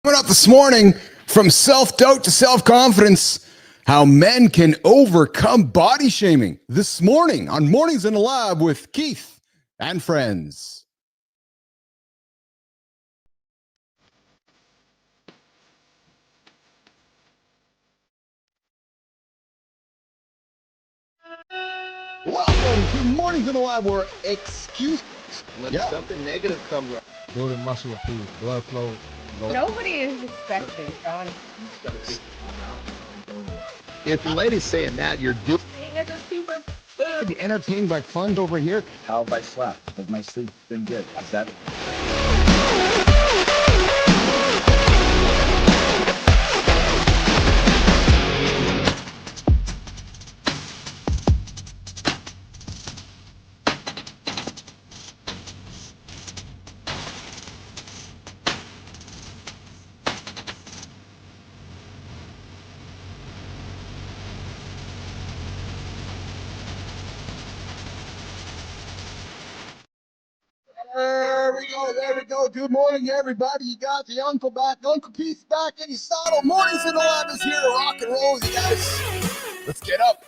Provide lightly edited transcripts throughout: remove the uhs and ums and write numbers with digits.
Coming up this morning, from self-doubt to self-confidence, how men can overcome body shaming. This morning on Mornings in the Lab with Keith and friends. Welcome to Mornings in the Lab, where excuse when something negative comes up. Building muscle improves blood flow. Nobody is expecting, John. If the lady's saying that, you're doing It's a super be entertained by fun over here. How have I slept? Has my sleep been good? Is that There we go. Good morning, everybody. You got the uncle back. Uncle Keith's back in his saddle. Mornings in the Lab is here to rock and roll, you guys. Let's get up.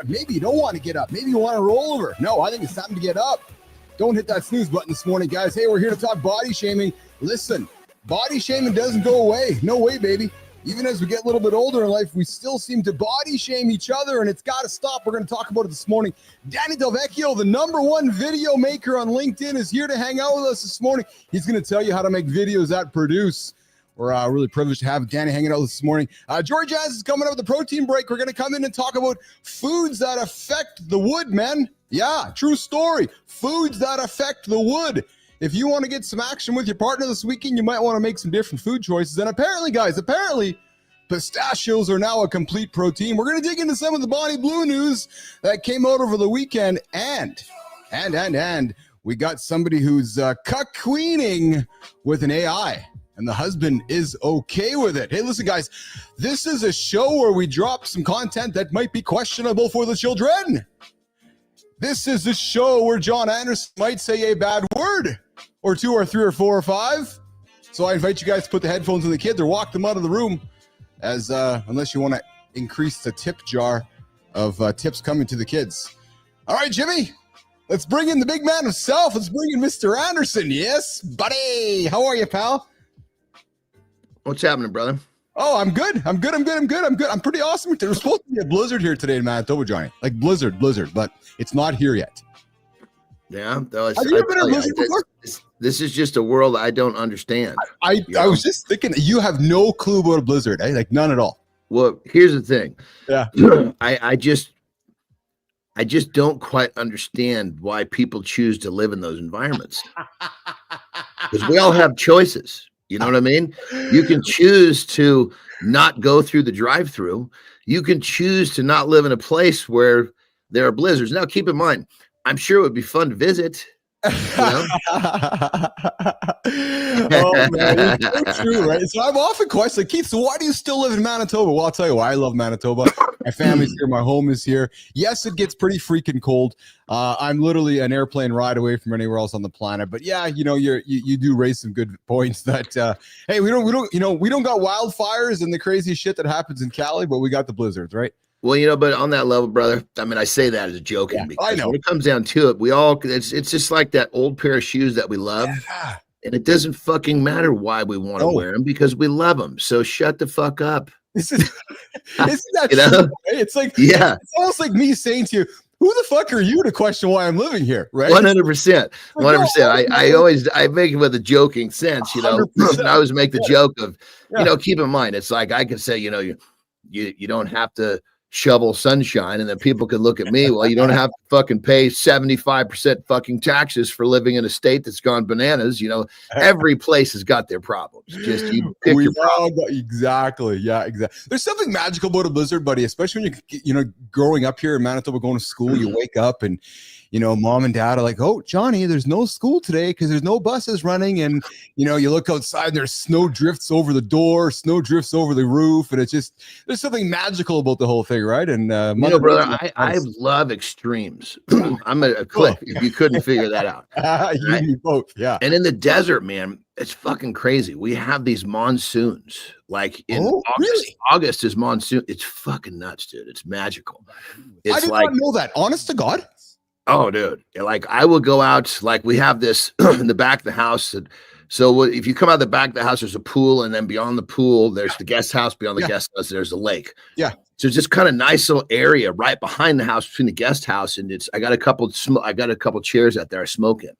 Maybe you don't want to get up. Maybe you want to roll over. No, I think it's time to get up. Don't hit that snooze button this morning, guys. Hey, we're here to talk body shaming. Listen, body shaming doesn't go away. No way, baby. Even as we get a little bit older in life, we still seem to body shame each other, and it's got to stop. We're going to talk about it this morning. Danny Delvecchio, the #1 video maker on LinkedIn, is here to hang out with us this morning. He's going to tell you how to make videos that produce. We're really privileged to have Danny hanging out this morning. Jory Jazz is coming up with the protein break. We're going to come in and talk about foods that affect the wood, man. Yeah, true story. Foods that affect the wood. If you want to get some action with your partner this weekend, you might want to make some different food choices. And apparently, guys, pistachios are now a complete protein. We're going to dig into some of the Bonnie Blue news that came out over the weekend. And we got somebody who's cuck-queening with an AI. And the husband is okay with it. Hey, listen, guys, this is a show where we drop some content that might be questionable for the children. This is a show where John Anderson might say a bad word or two or three or four or five. So I invite you guys to put the headphones on the kids or walk them out of the room, as unless you want to increase the tip jar of tips coming to the kids. All right, Jimmy, let's bring in the big man himself. Let's bring in Mr. Anderson. Yes, buddy. How are you, pal? what's happening, brother? Oh, I'm good. I'm pretty awesome. There's supposed to be a blizzard here today in Manitoba, Johnny. Like blizzard, but it's not here yet. Yeah. Have you ever been in a blizzard before? This is just a world I don't understand. I was just thinking, you have no clue about a blizzard, eh? Like none at all. Well, here's the thing. Yeah. I just don't quite understand why people choose to live in those environments. Because we all have choices. You know what I mean? You can choose to not go through the drive-through. You can choose to not live in a place where there are blizzards. Now, keep in mind, I'm sure it would be fun to visit. You know? Oh, man, it's so true, right? So I'm often questioned, Keith, so why do you still live in Manitoba? Well, I'll tell you why. I love Manitoba. My family's here. My home is here. Yes, it gets pretty freaking cold. I'm literally an airplane ride away from anywhere else on the planet. But yeah, you know, you do raise some good points that hey, we don't got wildfires and the crazy shit that happens in Cali, but we got the blizzards, right? Well, you know, but on that level, brother, I mean, I say that as a joke. Yeah, because I know. when it comes down to it, it's just like that old pair of shoes that we love. Yeah. And it doesn't fucking matter why we want to wear them, because we love them. So shut the fuck up. Isn't that You know? true, right? It's like, Yeah. it's almost like me saying to you, who the fuck are you to question why I'm living here, right? 100%. 100%. I make it with a joking sense, you know. 100%. I always make the joke of, Yeah. you know, keep in mind, it's like I can say, you know, you don't have to shovel sunshine, and then people could look at me, well, you don't have to fucking pay 75% fucking taxes for living in a state that's gone bananas. You know, every place has got their problems. Just you pick your problem. Exactly. Yeah, exactly. There's something magical about a blizzard, buddy, especially when you know, growing up here in Manitoba, going to school, you wake up and, you know, mom and dad are like, oh, Johnny, there's no school today because there's no buses running. And, you know, you look outside and there's snow drifts over the door, snow drifts over the roof. And it's just, there's something magical about the whole thing, right? And brother, I love extremes. I'm a cliff. If you couldn't figure that out, you and me both. Yeah. And in the desert, man, it's fucking crazy. We have these monsoons. Like in August. Really? August is monsoon. It's fucking nuts, dude. It's magical. It's I did not know that. Honest to God. Oh, dude. Like I will go out. Like we have this in the back of the house. So if you come out the back of the house, there's a pool, and then beyond the pool, there's the guest house. Beyond the guest house, there's a lake. Yeah. So it's just kind of nice little area right behind the house between the guest house, and I got a couple chairs out there I smoke in.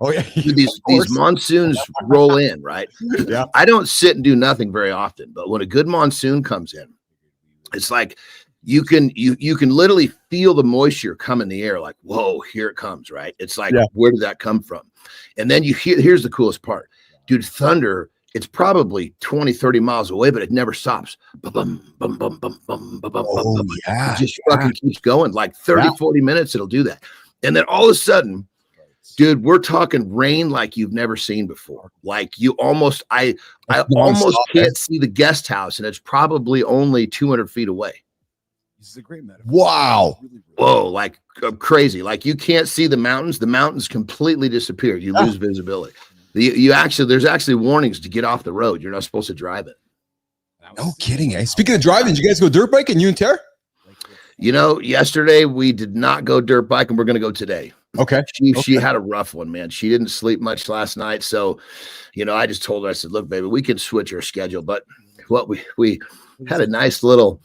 Oh yeah. These monsoons roll in, right? Yeah. I don't sit and do nothing very often, but when a good monsoon comes in, it's like you can literally feel the moisture come in the air. Like, whoa, here it comes, right? It's like, where did that come from? And then here's the coolest part, dude. Thunder, it's probably 20, 30 miles away, but it never stops. Bum, bum, bum, bum, bum, bum, bum, yeah. It just fucking keeps going. Like 30, 40 minutes, it'll do that. And then all of a sudden, dude, we're talking rain like you've never seen before. Like you almost, I almost can't see the guest house, and it's probably only 200 feet away. This is a great metaphor. Wow. Whoa, like crazy. Like you can't see the mountains. The mountains completely disappear. You lose visibility. There's actually warnings to get off the road. You're not supposed to drive it. No kidding, eh? Speaking of driving, did you guys go dirt biking, you and Tara? Yesterday we did not go dirt biking. We're going to go today. Okay. She had a rough one, man. She didn't sleep much last night. So, I just told her, I said, look, baby, we can switch our schedule. But what we had a nice little,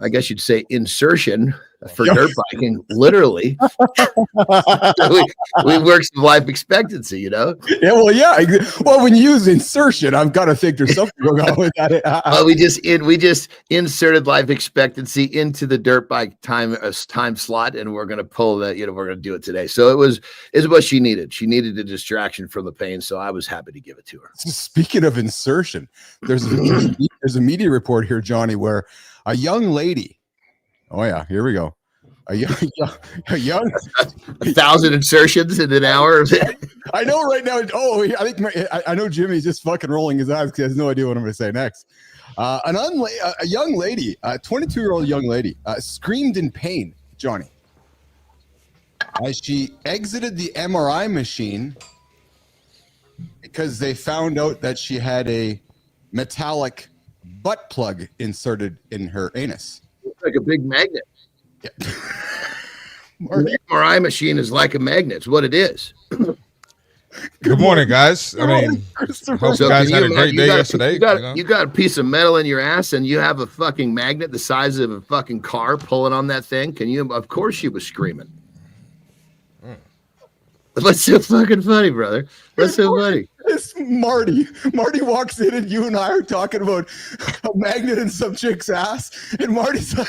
I guess you'd say, insertion for dirt biking, literally. we work some life expectancy, Yeah, well, yeah. Well, when you use insertion, I've got to think there's something going on with that. We just inserted life expectancy into the dirt bike time slot, and we're gonna pull that. We're gonna do it today. So it's what she needed. She needed a distraction from the pain, so I was happy to give it to her. Speaking of insertion, there's a media report here, Johnny, where a young lady. Oh yeah, here we go. A young 1,000 insertions in an hour. I know right now. Oh, I know Jimmy's just fucking rolling his eyes because he has no idea what I'm going to say next. A young lady, a 22-year-old young lady, screamed in pain, Johnny, as she exited the MRI machine because they found out that she had a metallic butt plug inserted in her anus. It's like a big magnet. Yeah. The MRI machine is like a magnet. It's what it is. Good morning, guys. I mean, hope you guys had a great day yesterday. You got a piece of metal in your ass, and you have a fucking magnet the size of a fucking car pulling on that thing. Of course she was screaming. What's so fucking funny, brother? What's so funny? It's Marty. Marty walks in, and you and I are talking about a magnet in some chick's ass, and Marty's like,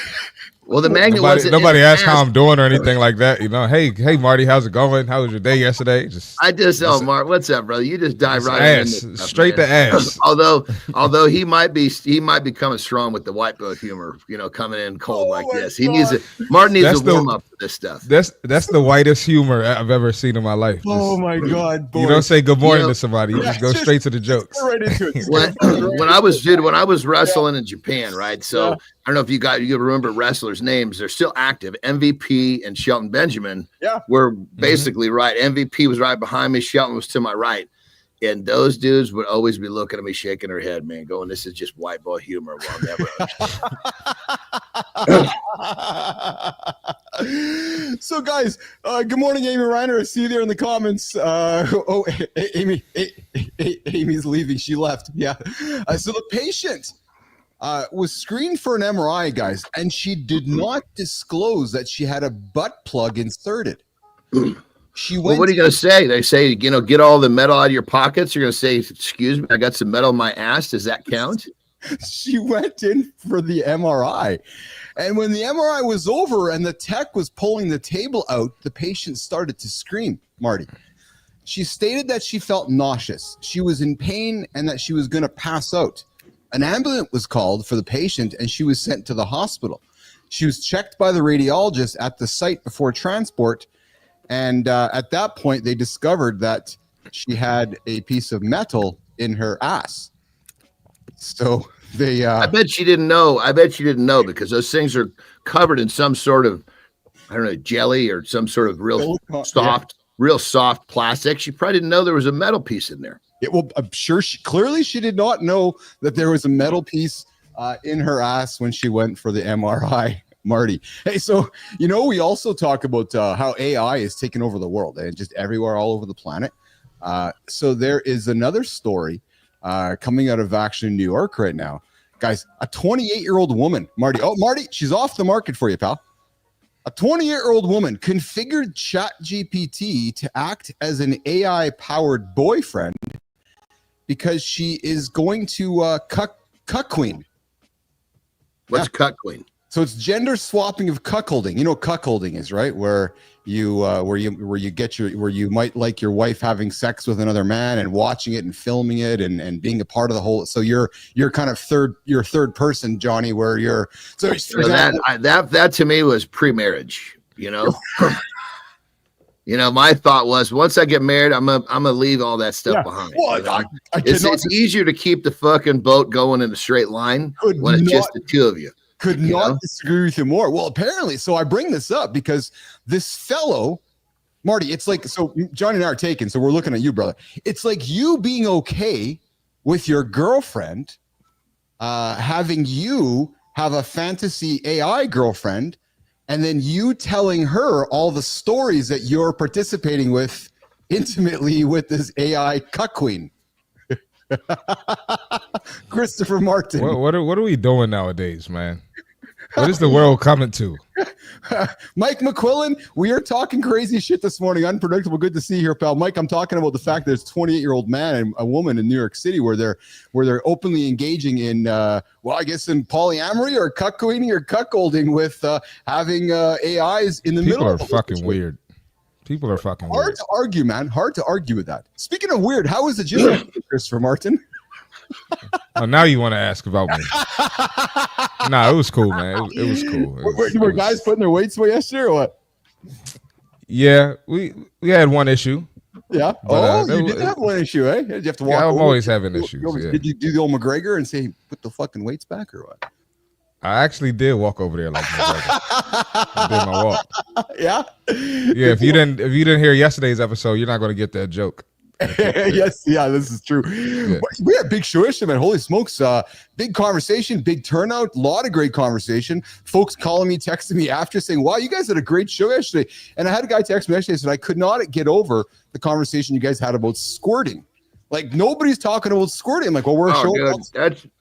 well, the magnet nobody asked how I'm doing or anything like that. Hey, Marty, how's it going? How was your day yesterday? Mark, what's up, brother? You just dive right ass, in. Straight to ass. although he might be coming strong with the white boy humor, coming in cold like this. Martin needs to warm up for this stuff. That's the whitest humor I've ever seen in my life. Oh my God, boy. You don't say good morning to somebody. You just go straight to the jokes. Right into it. When I was wrestling in Japan, right? So I don't know if you remember wrestlers' names. They're still active. MVP and Shelton Benjamin were basically right. MVP was right behind me. Shelton was to my right. And those dudes would always be looking at me, shaking their head, man, going, this is just white boy humor. Well, never. So, guys, good morning, Amy Reiner. I see you there in the comments. Amy's leaving. She left. Yeah. So the patient was screened for an MRI, guys, and she did not disclose that she had a butt plug inserted. What are you going to say? They say, get all the metal out of your pockets. You're going to say, excuse me, I got some metal in my ass. Does that count? She went in for the MRI. And when the MRI was over and the tech was pulling the table out, the patient started to scream, Marty. She stated that she felt nauseous. She was in pain and that she was going to pass out. An ambulance was called for the patient and she was sent to the hospital. She was checked by the radiologist at the site before transport. And at that point, they discovered that she had a piece of metal in her ass. So They I bet she didn't know. I bet she didn't know because those things are covered in some sort of, I don't know, jelly or some sort of real soft plastic. She probably didn't know there was a metal piece in there. Well, I'm sure she did not know that there was a metal piece in her ass when she went for the MRI. Marty. Hey, so, we also talk about how AI is taking over the world and just everywhere, all over the planet. So there is another story coming out of actually New York right now. Guys, a 28-year-old woman, Marty. Oh, Marty, she's off the market for you, pal. A 28-year-old woman configured ChatGPT to act as an AI-powered boyfriend because she is going to cuck queen. What's cuck queen? So it's gender swapping of cuckolding. You know what cuckolding is, right? Where you might like your wife having sex with another man and watching it and filming it and being a part of the whole. So you're kind of third person, Johnny, where you're that to me was pre-marriage. My thought was once I get married, I'm gonna leave all that stuff behind. Well, it's easier to keep the fucking boat going in a straight line when it's just the two of you. Could not disagree with you more. Well, apparently, so I bring this up because this fellow, Marty, it's like, so Johnny and I are taken, so we're looking at you, brother. It's like you being okay with your girlfriend having you have a fantasy AI girlfriend, and then you telling her all the stories that you're participating with intimately with this AI cuck queen. Christopher Martin. What are we doing nowadays, man? What is the world coming to? Mike McQuillan, we are talking crazy shit this morning. Unpredictable. Good to see you here, pal. Mike, I'm talking about the fact that there's a 28-year-old man and a woman in New York City where they're openly engaging in in polyamory or cuckolding or cuckolding with having AIs in the middle. People are fucking weird. People are fucking hard weird. To argue, man. Hard to argue with that. Speaking of weird, how was the gym, Christopher Martin? Oh, now you want to ask about me? Nah, it was cool, man. It was cool. Were guys putting their weights away yesterday or what? Yeah, we had one issue. Yeah. But, you did have one issue, eh? Did you have to walk? I'm always having issues. Yeah. Did you do the old McGregor and say, put the fucking weights back or what? I actually did walk over there like McGregor. I did my walk. Yeah. Yeah. If you didn't hear yesterday's episode, you're not going to get that joke. Yes, yeah, this is true. Yeah. We had a big show yesterday, man. Holy smokes. Big conversation, big turnout, a lot of great conversation. Folks calling me, texting me after saying, wow, you guys had a great show yesterday. And I had a guy text me yesterday and said, I could not get over the conversation you guys had about squirting. Like, nobody's talking about squirting. I'm like, well, we're showing.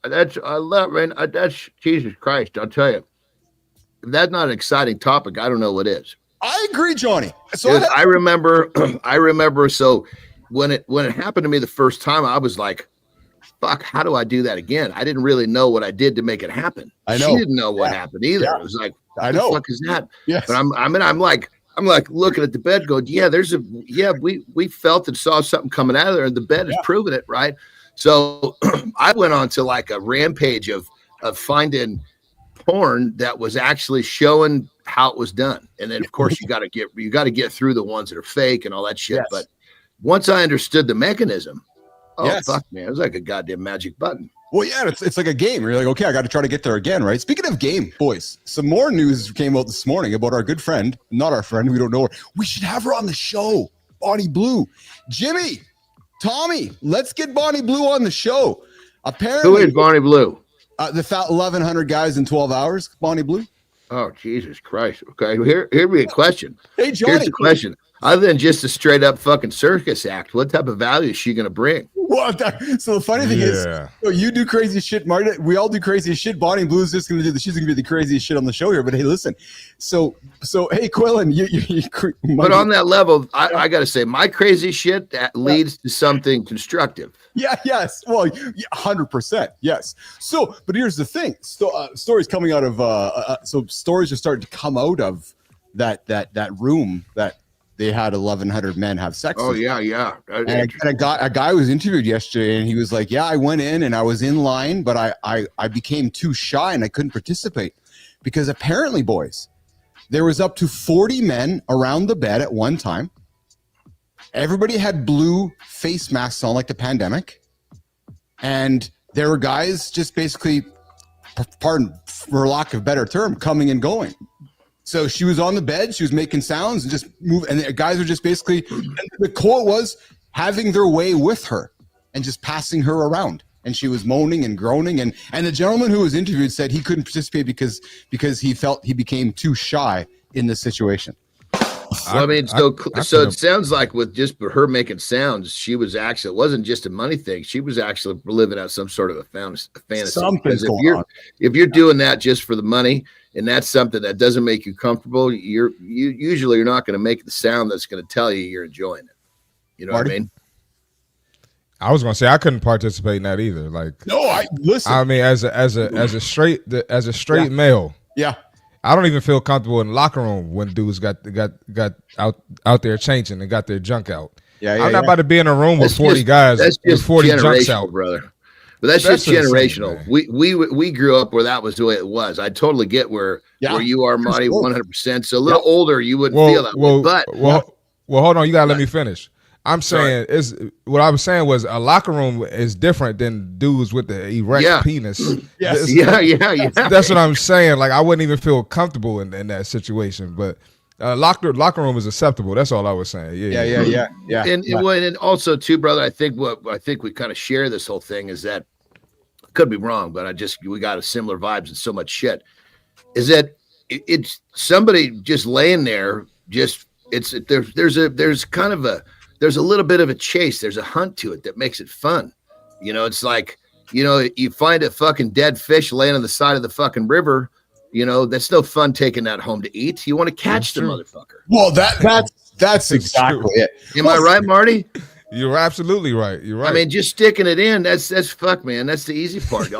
That's I love, man. That's Jesus Christ. I'll tell you, if that's not an exciting topic, I don't know what is. I agree, Johnny. So I remember. So when it happened to me the first time, I was like, fuck, how do I do that again? I didn't really know what I did to make it happen. I know. She didn't know what happened either. Yeah. It was like, I know. What the fuck is that? Yes. But I'm like looking at the bed going, we felt and saw something coming out of there and the bed is proving it, right? So I went on to like a rampage of finding porn that was actually showing how it was done. And then of course you got to get through the ones that are fake and all that shit. Yes. But once I understood the mechanism, fuck, man, it was like a goddamn magic button. Well, yeah, it's like a game. You're like, okay, I got to try to get there again, right? Speaking of game, boys, some more news came out this morning about our good friend, not our friend, we don't know her. We should have her on the show, Bonnie Blue. Jimmy, Tommy, let's get Bonnie Blue on the show. Apparently, who is Bonnie Blue? The 1,100 guys in 12 hours, Bonnie Blue. Oh, Jesus Christ. Okay, here be a question. Hey, Johnny. Here's the question. Other than just a straight up fucking circus act, what type of value is she going to bring? So the funny thing is, you do crazy shit, Martin. We all do crazy shit. Bonnie Blue's just going to she's going to be the craziest shit on the show here. But hey, listen. So hey, Quillen, but on that level, I got to say, my crazy shit that leads to something constructive. Yeah. Yes. Well, 100%. Yes. So, but here's the thing. Stories coming out of so stories are starting to come out of that room that they had 1,100 men have sex. Oh, yeah. And a guy was interviewed yesterday, and he was like, yeah, I went in and I was in line, but I became too shy and I couldn't participate because apparently, boys, there was up to 40 men around the bed at one time. Everybody had blue face masks on like the pandemic. And there were guys just basically, pardon for lack of a better term, coming and going. So she was on the bed, she was making sounds and just move, and the guys were just basically, the quote was, having their way with her and just passing her around. And she was moaning and groaning, and the gentleman who was interviewed said he couldn't participate because he felt he became too shy in this situation. Well, I mean, so it sounds like with just her making sounds, she was actually, it wasn't just a money thing. She was actually living out some sort of a fantasy. Something's going on. If you're doing that just for the money, and that's something that doesn't make you comfortable, you're not going to make the sound that's going to tell you you're enjoying it. You know Marty? what I mean? I was gonna say I couldn't participate in that either. Like, No, I listen. I mean, as a straight male, Yeah. I don't even feel comfortable in the locker room when dudes got out there changing and got their junk out. Yeah, I'm not about to be in a room with 40 guys That's with just 40 junks generational, out. brother. But that's That's just generational. insane, We grew up where that was the way it was. I totally get where you are, Marty, 100%. So a little older, you wouldn't feel that way. But hold on, you gotta let me finish. I'm saying what I was saying was a locker room is different than dudes with the erect penis. Yes. Yeah. That's what I'm saying. Like I wouldn't even feel comfortable in that situation. But locker room is acceptable. That's all I was saying. Yeah. And also too, brother, I think we kind of share this whole thing is that, could be wrong, but we got a similar vibes and so much shit. Is that it's somebody just laying there, there's a little bit of a chase. There's a hunt to it that makes it fun. You know, it's like, you find a fucking dead fish laying on the side of the fucking river. That's no fun taking that home to eat. You want to catch the motherfucker. Well, that's exactly it. Am I right, Marty? You're absolutely right. You're right. I mean, just sticking it in, that's fuck, man. That's the easy part.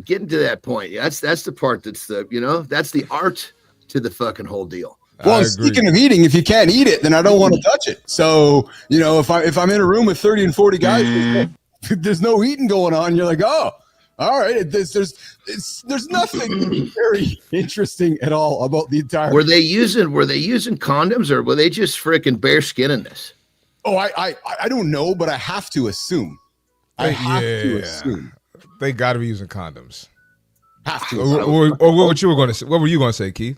Getting to that point. That's the part that's that's the art to the fucking whole deal. Well, speaking of eating, if you can't eat it, then I don't want to touch it. So, if I'm in a room with 30 and 40 guys, there's no eating going on. You're like, oh, all right. There's nothing very interesting at all about the entire. Were they using condoms, or were they just freaking bare skinning this? Oh, I don't know, but I have to assume. I have to assume they got to be using condoms. Have to. Or what you were going to say? What were you going to say, Keith?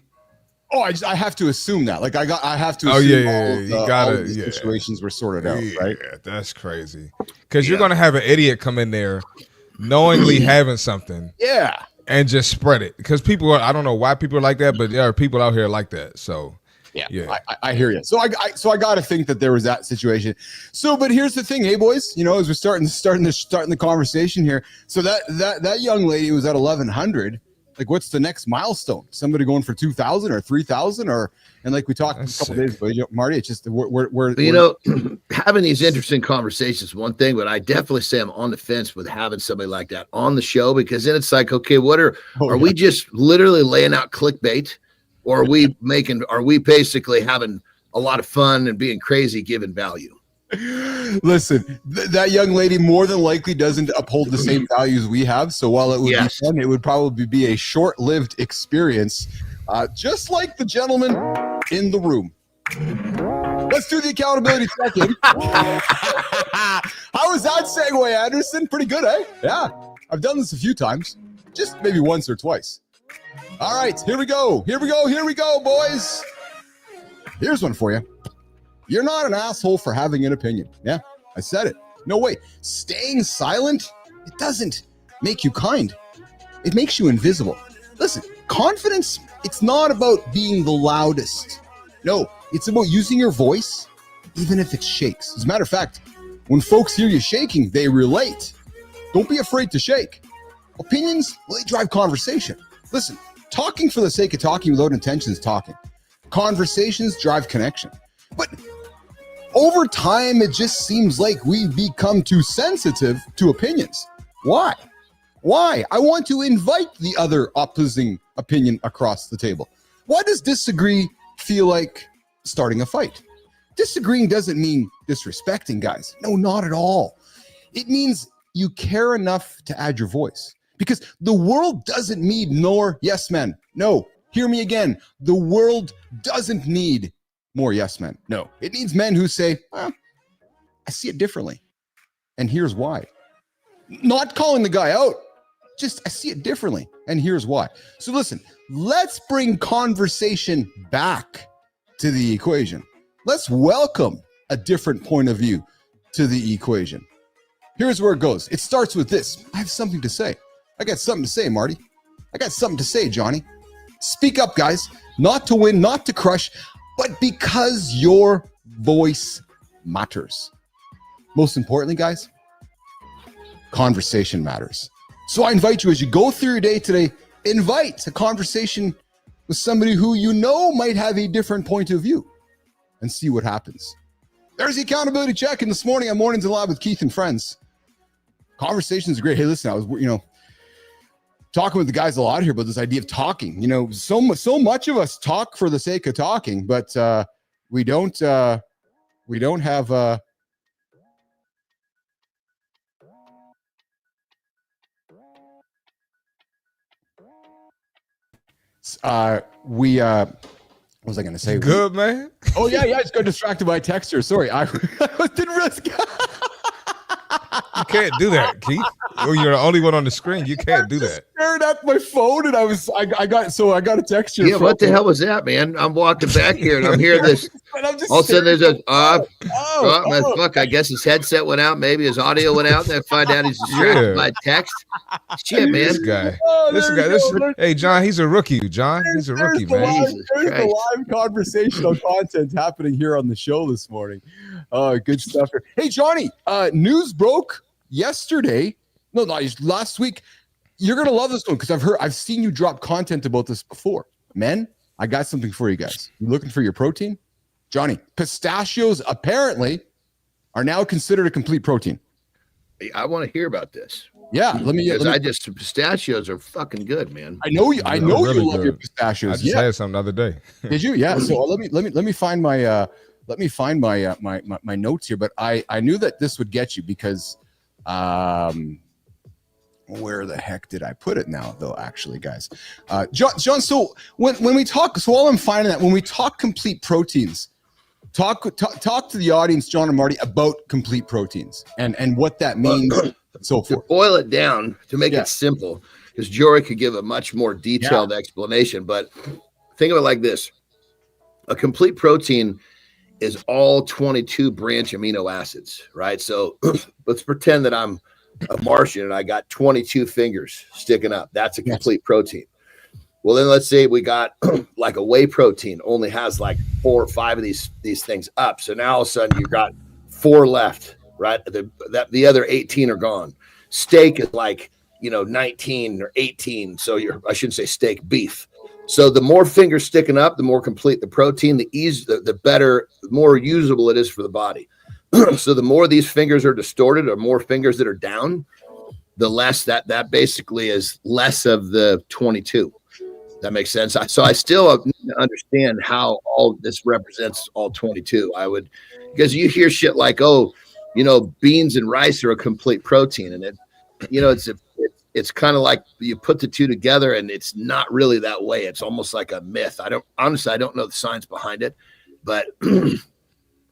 Oh, I have to assume that. Like I have to. Assume all of the situations were sorted out, right? Yeah, that's crazy. Because you're gonna have an idiot come in there, knowingly having something, and just spread it. Because I don't know why people are like that, but there are people out here like that. So yeah. I hear you. So I got to think that there was that situation. So, but here's the thing, hey boys, as we're starting the conversation here. So that young lady was at 1,100. Like, what's the next milestone? Somebody going for 2,000 or 3,000, and like we talked a couple days ago, Marty. It's just we're having these interesting conversations is one thing, but I definitely say I'm on the fence with having somebody like that on the show, because then it's like, okay, are we just literally laying out clickbait, or are we basically having a lot of fun and being crazy, giving value? Listen, that young lady more than likely doesn't uphold the same values we have. So while it would be fun, it would probably be a short-lived experience, just like the gentleman in the room. Let's do the accountability check-in. How was that segue, Anderson? Pretty good, eh? Yeah, I've done this a few times, just maybe once or twice. All right, here we go, boys. Here's one for you. You're not an asshole for having an opinion. Yeah, I said it. No way. Staying silent, it doesn't make you kind. It makes you invisible. Listen, confidence, it's not about being the loudest. No, it's about using your voice, even if it shakes. As a matter of fact, when folks hear you shaking, they relate. Don't be afraid to shake. Opinions, well, they drive conversation. Listen, talking for the sake of talking without intention is talking. Conversations drive connection. But over time, it just seems like we've become too sensitive to opinions. Why? I want to invite the other opposing opinion across the table. Why does disagree feel like starting a fight? Disagreeing doesn't mean disrespecting, guys. No, not at all. It means you care enough to add your voice. Because the world doesn't need more yes men. No, hear me again. The world doesn't need more yes men. No, it needs men who say, I see it differently. And here's why. Not calling the guy out. Just I see it differently. And here's why. So listen, let's bring conversation back to the equation. Let's welcome a different point of view to the equation. Here's where it goes. It starts with this. I have something to say. I got something to say, Marty. I got something to say, Johnny. Speak up, guys. Not to win, not to crush, but because your voice matters. Most importantly, guys, conversation matters. So I invite you, as you go through your day today, invite a conversation with somebody who you know might have a different point of view and see what happens. There's the accountability check in this morning on Mornings in Live with Keith and Friends. Conversations are great. Hey, listen, I was, talking with the guys a lot here about this idea of talking. So much of us talk for the sake of talking, but we don't have what was I going to say? Good, man. Oh yeah. I just got distracted by a texter. Sorry, I didn't risk. You can't do that, Keith. You're the only one on the screen. You can't do that. Stared at my phone and I got a text here. Yeah, what the hell was that, man? I'm walking back here and I'm hearing this. All of a sudden there's a fuck. I guess his headset went out. Maybe his audio went out. Then I find out he's distracted by text. Shit, man. This guy. Hey, John, he's a rookie. John, he's a rookie, man. There's the live conversational content happening here on the show this morning. Oh, good stuff here. Hey, Johnny, news broke yesterday. No, last week. You're gonna love this one because I've seen you drop content about this before. Men, I got something for you guys. You looking for your protein? Johnny, pistachios apparently are now considered a complete protein. I want to hear about this. Yeah, pistachios are fucking good, man. I know you really love good. your pistachios. I just had some the other day. Did you? Yeah. So let me find my my notes here. But I knew that this would get you because where the heck did I put it now, though, actually, guys? John, so when we talk, so while I'm finding that, when we talk complete proteins, talk to the audience, John and Marty, about complete proteins and what that means and so forth. To boil it down, to make it simple, because Jory could give a much more detailed explanation, but think of it like this. A complete protein is all 22 branch amino acids, right? So let's pretend that I'm a Martian and I got 22 fingers sticking up. That's a complete protein. Well, then let's say we got like a whey protein only has like 4 or 5 of these things up. So now all of a sudden you've got 4 left, right? The other 18 are gone. Steak is like, 19 or 18. So I shouldn't say steak, beef. So the more fingers sticking up, the more complete the protein, the better, the more usable it is for the body. So the more these fingers are distorted or more fingers that are down, the less that basically is less of the 22. That makes sense. So I still need to understand how all this represents all 22. Because you hear shit like, beans and rice are a complete protein. And it's kind of like you put the two together and it's not really that way. It's almost like a myth. I don't know the science behind it, but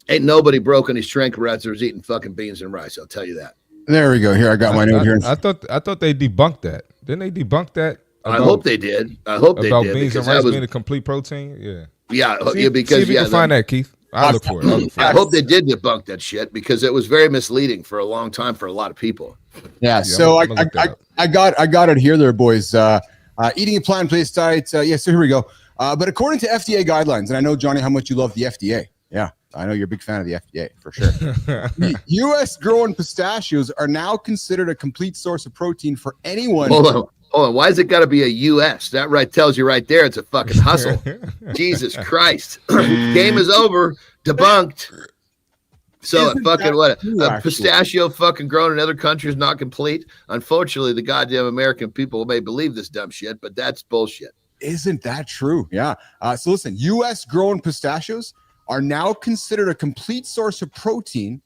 ain't nobody broke any strength wrestlers eating fucking beans and rice. I'll tell you that. There we go. Here, I got my note here. I thought they debunked that. Didn't they debunk that? I hope they did. About beans and rice being a complete protein. Yeah. Yeah. Because see if you can find that, Keith. I'll look for it. I hope they did debunk that shit because it was very misleading for a long time for a lot of people. Yeah. So I got it here, there, boys. Eating a plant-based diet. So here we go. But according to FDA guidelines, and I know, Johnny, how much you love the FDA. Yeah, I know you're a big fan of the FDA for sure. U.S. grown pistachios are now considered a complete source of protein for anyone. Hold on. Why is it got to be a U.S.? That tells you right there it's a fucking hustle. Jesus Christ. Game is over. Debunked. So a pistachio fucking grown in other countries not complete. Unfortunately, the goddamn American people may believe this dumb shit, but that's bullshit. Isn't that true? Yeah. So listen, U.S. grown pistachios are now considered a complete source of protein.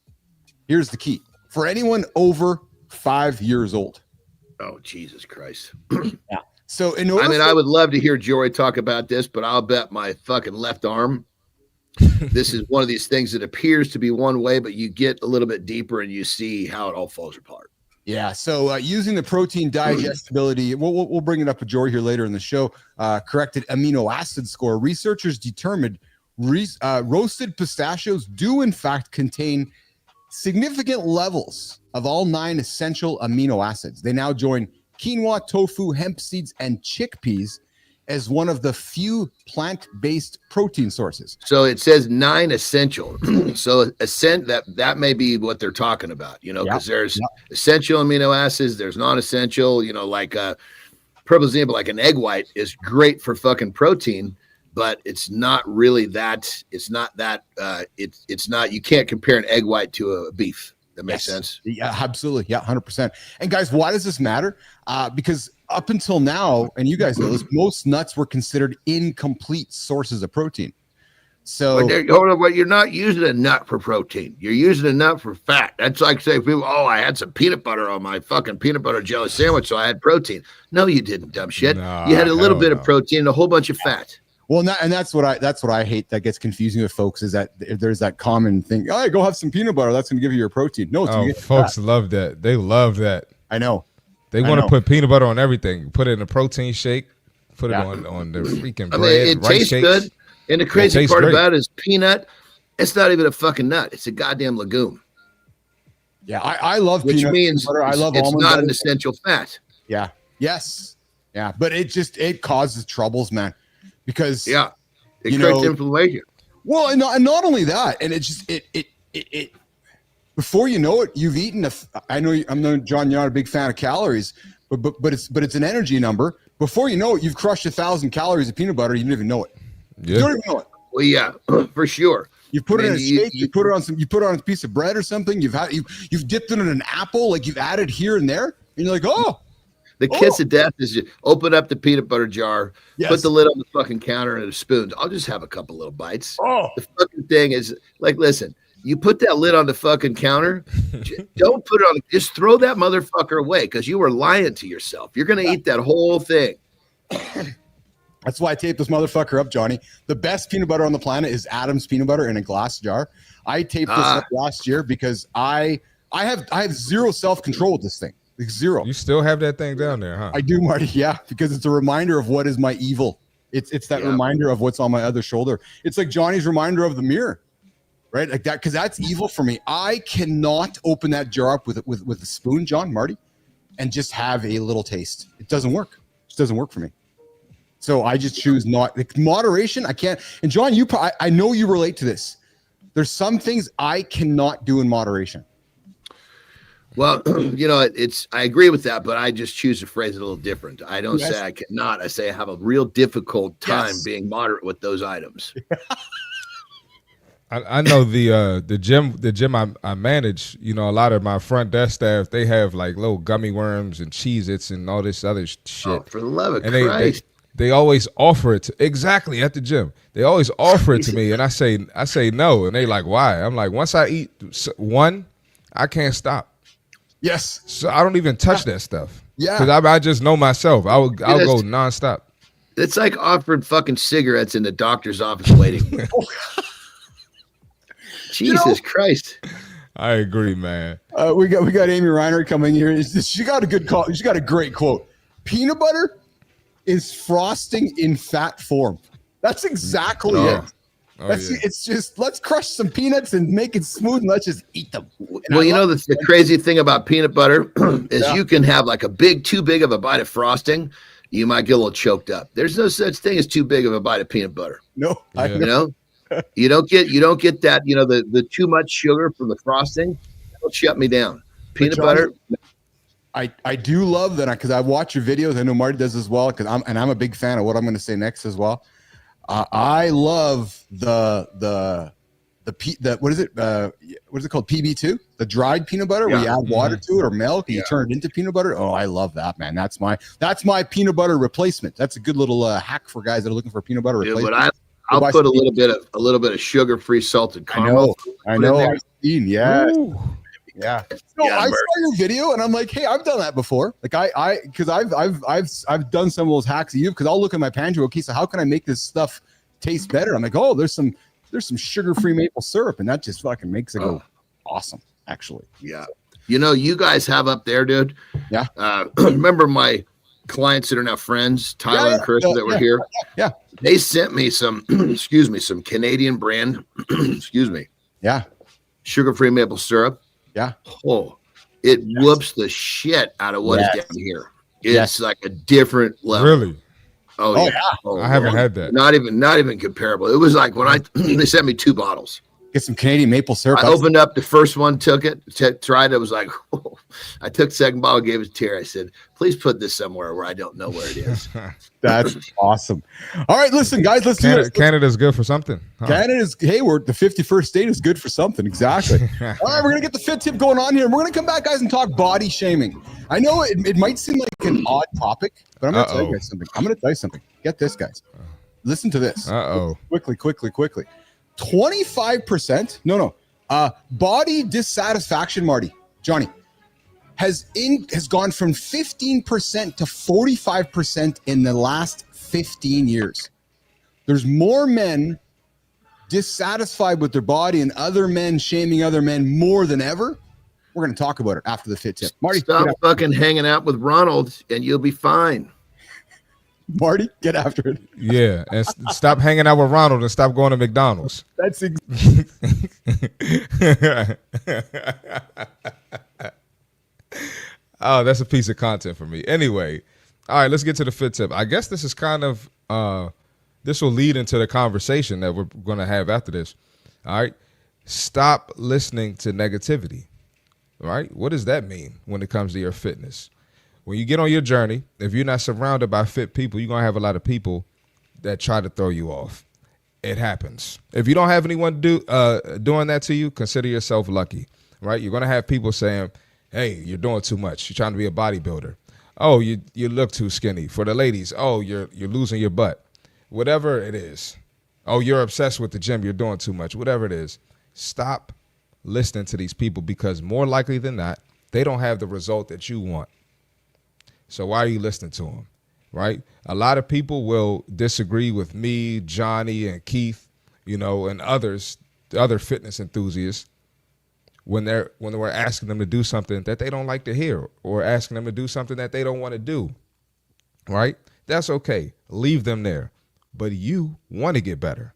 Here's the key. For anyone over 5 years old. Oh, Jesus Christ. Yeah. So I would love to hear Jory talk about this, but I'll bet my fucking left arm. This is one of these things that appears to be one way, but you get a little bit deeper and you see how it all falls apart. Yeah, so using the protein digestibility, we'll bring it up with Jory here later in the show, corrected amino acid score, researchers determined roasted pistachios do in fact contain significant levels of all 9 essential amino acids. They now join quinoa, tofu, hemp seeds, and chickpeas as one of the few plant-based protein sources. So it says 9 essential. So that may be what they're talking about, because there's essential amino acids, there's non-essential, like for example, like an egg white is great for fucking protein, but it's not really that. It's not that. It's not. You can't compare an egg white to a beef. That makes sense. Yeah, absolutely. Yeah, 100%. And guys, why does this matter? Because up until now, and you guys know this, most nuts were considered incomplete sources of protein. So but you're not using a nut for protein. You're using a nut for fat. That's like saying people, I had some peanut butter on my fucking peanut butter jelly sandwich, so I had protein. No, you didn't, dumb shit. You had a little bit of protein and a whole bunch of fat. Well, that's what I hate. That gets confusing with folks is that there's that common thing. Oh, go have some peanut butter. That's going to give you your protein. No, folks love that. They love that. I know. They want to put peanut butter on everything. Put it in a protein shake. Put it on the freaking bread. It tastes good. And the crazy part about it is peanut. It's not even a fucking nut. It's a goddamn legume. Yeah, I love which peanut means butter. I love it's almond not butter. an essential fat. Yeah. Yes. Yeah, but it causes troubles, man. Because it creates inflammation. Well, and not only that, and it just it before you know it, you've eaten I know John, you're not a big fan of calories, but it's an energy number. Before you know it, you've crushed 1,000 calories of peanut butter. You didn't even know it. Yeah. You don't even know it. Well, yeah, for sure. You put it in a shake. You put it on a piece of bread or something. You've dipped it in an apple. Like you've added here and there, and you're like, oh. The kiss of death is just open up the peanut butter jar, put the lid on the fucking counter and a spoon. I'll just have a couple little bites. Oh. The fucking thing is like, listen, you put that lid on the fucking counter, don't put it on, just throw that motherfucker away because you were lying to yourself. You're going to eat that whole thing. That's why I taped this motherfucker up, Johnny. The best peanut butter on the planet is Adam's peanut butter in a glass jar. I taped this up last year because I have zero self-control with this thing. Like zero. You still have that thing down there, huh? I do, Marty. Yeah, because it's a reminder of what is my evil. It's that reminder of what's on my other shoulder. It's like Johnny's reminder of the mirror, right? Like that, because that's evil for me. I cannot open that jar up with a spoon, John, Marty, and just have a little taste. It doesn't work. It just doesn't work for me. So I just choose not. Like moderation, I can't. And John, I know you relate to this. There's some things I cannot do in moderation. Well, I agree with that, but I just choose to phrase it a little different. I don't say I cannot. I say I have a real difficult time being moderate with those items. I know the gym I manage, a lot of my front desk staff, they have like little gummy worms and Cheez-Its and all this other shit. Oh, for the love of Christ. They always offer it exactly at the gym. They always offer it to me, and I say no, and they like, why? I'm like, once I eat one, I can't stop. Yes. So I don't even touch that stuff. Yeah. Because I just know myself. I'll go nonstop. It's like offering fucking cigarettes in the doctor's office waiting. Jesus Christ. I agree, man. We got Amy Reiner coming here. She got a good call. She got a great quote. Peanut butter is frosting in fat form. That's exactly it. It's just, let's crush some peanuts and make it smooth and let's just eat them. Well, the crazy thing about peanut butter is you can have like too big of a bite of frosting. You might get a little choked up. There's no such thing as too big of a bite of peanut butter. No, you don't get that, the too much sugar from the frosting. That'll shut me down. Peanut butter. I do love that because I watch your videos. I know Marty does as well because I'm a big fan of what I'm going to say next as well. I love the what is it? What is it called? PB2, the dried peanut butter where you add water to it or milk and you turn it into peanut butter. Oh, I love that, man. That's my peanut butter replacement. That's a good little hack for guys that are looking for peanut butter replacement. But I'll put a little bit of sugar-free salted caramel. I know. I've seen, yeah. Ooh. Yeah. No, I saw your video and I'm like, hey, I've done that before. Like because I've done some of those hacks of you because I'll look at my pantry. Okay, so how can I make this stuff taste better? I'm like, oh, there's some sugar-free maple syrup, and that just fucking makes it go awesome, actually. Yeah. You know, you guys have up there, dude. Yeah. Remember my clients that are now friends, Tyler and Chris, that were here? Yeah. They sent me some, excuse me, some Canadian brand, excuse me. Yeah. Sugar-free maple syrup. Yeah. Oh, it whoops the shit out of what is down here. It's like a different level. Really? Oh yeah. Oh, I haven't had that. Not even comparable. It was like when they sent me 2 bottles. Get some Canadian maple syrup. I opened up the first one, took it, tried it. I was like, I took the second bottle, gave it to Terry. I said, please put this somewhere where I don't know where it is. That's awesome. All right, listen, guys, let's do it. Canada's good for something. Huh? Canada's, hey, the 51st state is good for something. Exactly. All right, we're going to get the fit tip going on here. We're going to come back, guys, and talk body shaming. I know it might seem like an odd topic, but I'm going to tell you guys something. I'm going to tell you something. Get this, guys. Listen to this. Quickly. 25%. Body dissatisfaction, Marty, Johnny, has gone from 15% to 45% in the last 15 years. There's more men dissatisfied with their body and other men shaming other men more than ever. We're going to talk about it after the fit tip. Marty, stop fucking hanging out with Ronald and you'll be fine. Marty, get after it. Yeah, and stop hanging out with Ronald and stop going to McDonald's. That's Oh, that's a piece of content for me. Anyway, all right, let's get to the fit tip. I guess this is kind of this will lead into the conversation that we're going to have after this. All right, stop listening to negativity. All right, what does that mean when it comes to your fitness? When you get on your journey, if you're not surrounded by fit people, you're going to have a lot of people that try to throw you off. It happens. If you don't have anyone doing that to you, consider yourself lucky, right? You're going to have people saying, hey, you're doing too much. You're trying to be a bodybuilder. Oh, you look too skinny. For the ladies, oh, you're losing your butt. Whatever it is. Oh, you're obsessed with the gym. You're doing too much. Whatever it is. Stop listening to these people because more likely than not, they don't have the result that you want. So why are you listening to them, right? A lot of people will disagree with me, Johnny, and Keith, and others, the other fitness enthusiasts, when we're asking them to do something that they don't like to hear or asking them to do something that they don't want to do, right? That's okay. Leave them there. But you want to get better.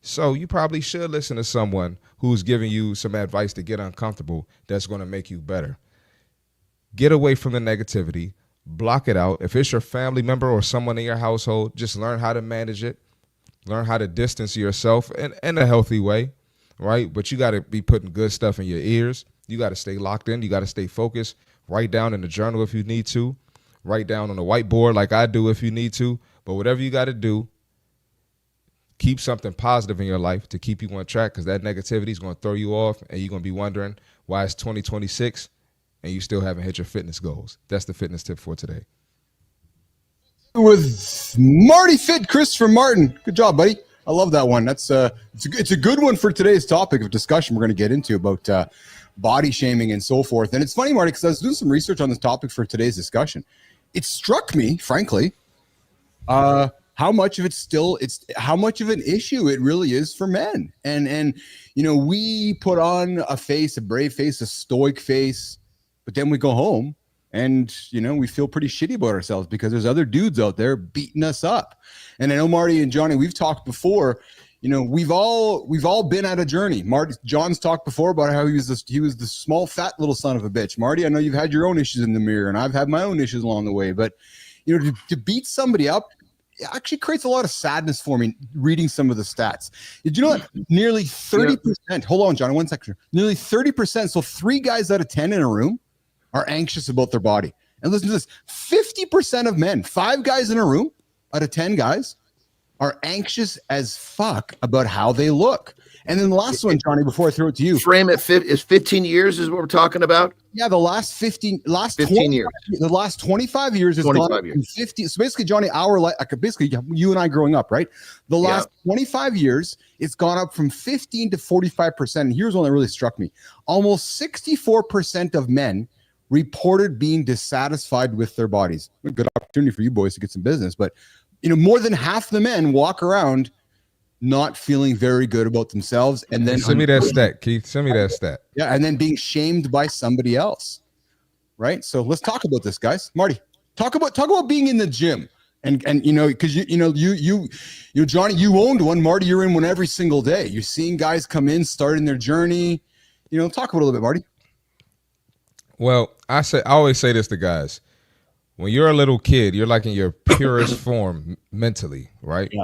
So you probably should listen to someone who's giving you some advice to get uncomfortable that's going to make you better. Get away from the negativity. Block it out. If it's your family member or someone in your household, just learn how to manage it. Learn how to distance yourself in a healthy way, right? But you got to be putting good stuff in your ears. You got to stay locked in. You got to stay focused. Write down in the journal if you need to. Write down on the whiteboard like I do if you need to. But whatever you got to do, keep something positive in your life to keep you on track because that negativity is going to throw you off and you're going to be wondering why it's 2026 and you still haven't hit your fitness goals. That's the fitness tip for today. With Marty Fit, Christopher Martin. Good job, buddy. I love that one. That's it's a good one for today's topic of discussion we're going to get into about body shaming and so forth. And it's funny, Marty, because I was doing some research on this topic for today's discussion. It struck me, frankly, how much of how much of an issue it really is for men. And we put on a face, a brave face, a stoic face, but then we go home and, we feel pretty shitty about ourselves because there's other dudes out there beating us up. And I know Marty and Johnny, we've talked before, we've all been at a journey. John's talked before about how he was the small, fat little son of a bitch. Marty, I know you've had your own issues in the mirror and I've had my own issues along the way, but to beat somebody up, it actually creates a lot of sadness for me reading some of the stats. Did you know that nearly 30%, hold on, John, one second, nearly 30%, so 3 guys out of 10 in a room are anxious about their body. And listen to this, 50% of men, 5 guys in a room out of 10 guys are anxious as fuck about how they look. And then the last one, Johnny, before I throw it to you. Frame it, is 15 years is what we're talking about? Yeah, the last 15 years. The last 25 years is 25 years. 50. So basically, Johnny, basically you and I growing up, right? The last 25 years, it's gone up from 15 to 45%. And here's one that really struck me. Almost 64% of men reported being dissatisfied with their bodies. A good opportunity for you boys to get some business, but more than half the men walk around not feeling very good about themselves, and then send me that stat, Keith. Send me that stat. Yeah, and then being shamed by somebody else. Right. So let's talk about this, guys. Marty, talk about being in the gym. And because you Johnny, you owned one. Marty, you're in one every single day. You're seeing guys come in, starting their journey. Talk about it a little bit, Marty. Well, I always say this to guys. When you're a little kid, you're like in your purest form mentally, right? Yeah.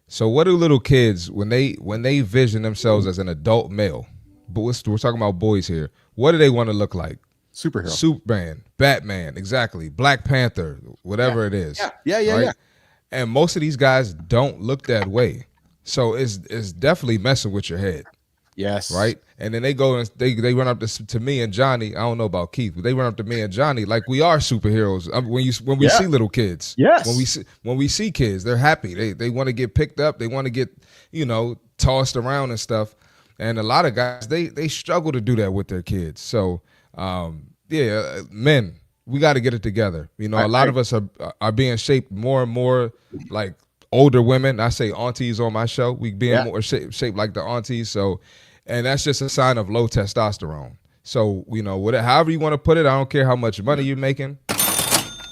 So what do little kids, when they vision themselves as an adult male, but we're talking about boys here, what do they want to look like? Superhero. Superman, Batman, exactly. Black Panther, whatever it is. Yeah. And most of these guys don't look that way. So it's definitely messing with your head. Yes. Right? And then they go and they run up to me and Johnny. I don't know about Keith, but they run up to me and Johnny like we are superheroes. When we see little kids. Yes. When we see kids, they're happy. They want to get picked up. They want to get, tossed around and stuff. And a lot of guys, they struggle to do that with their kids. So men, we got to get it together. A lot of us are being shaped more and more like older women. I say aunties on my show. We being more shaped like the aunties. So, and that's just a sign of low testosterone. So, however you want to put it, I don't care how much money you're making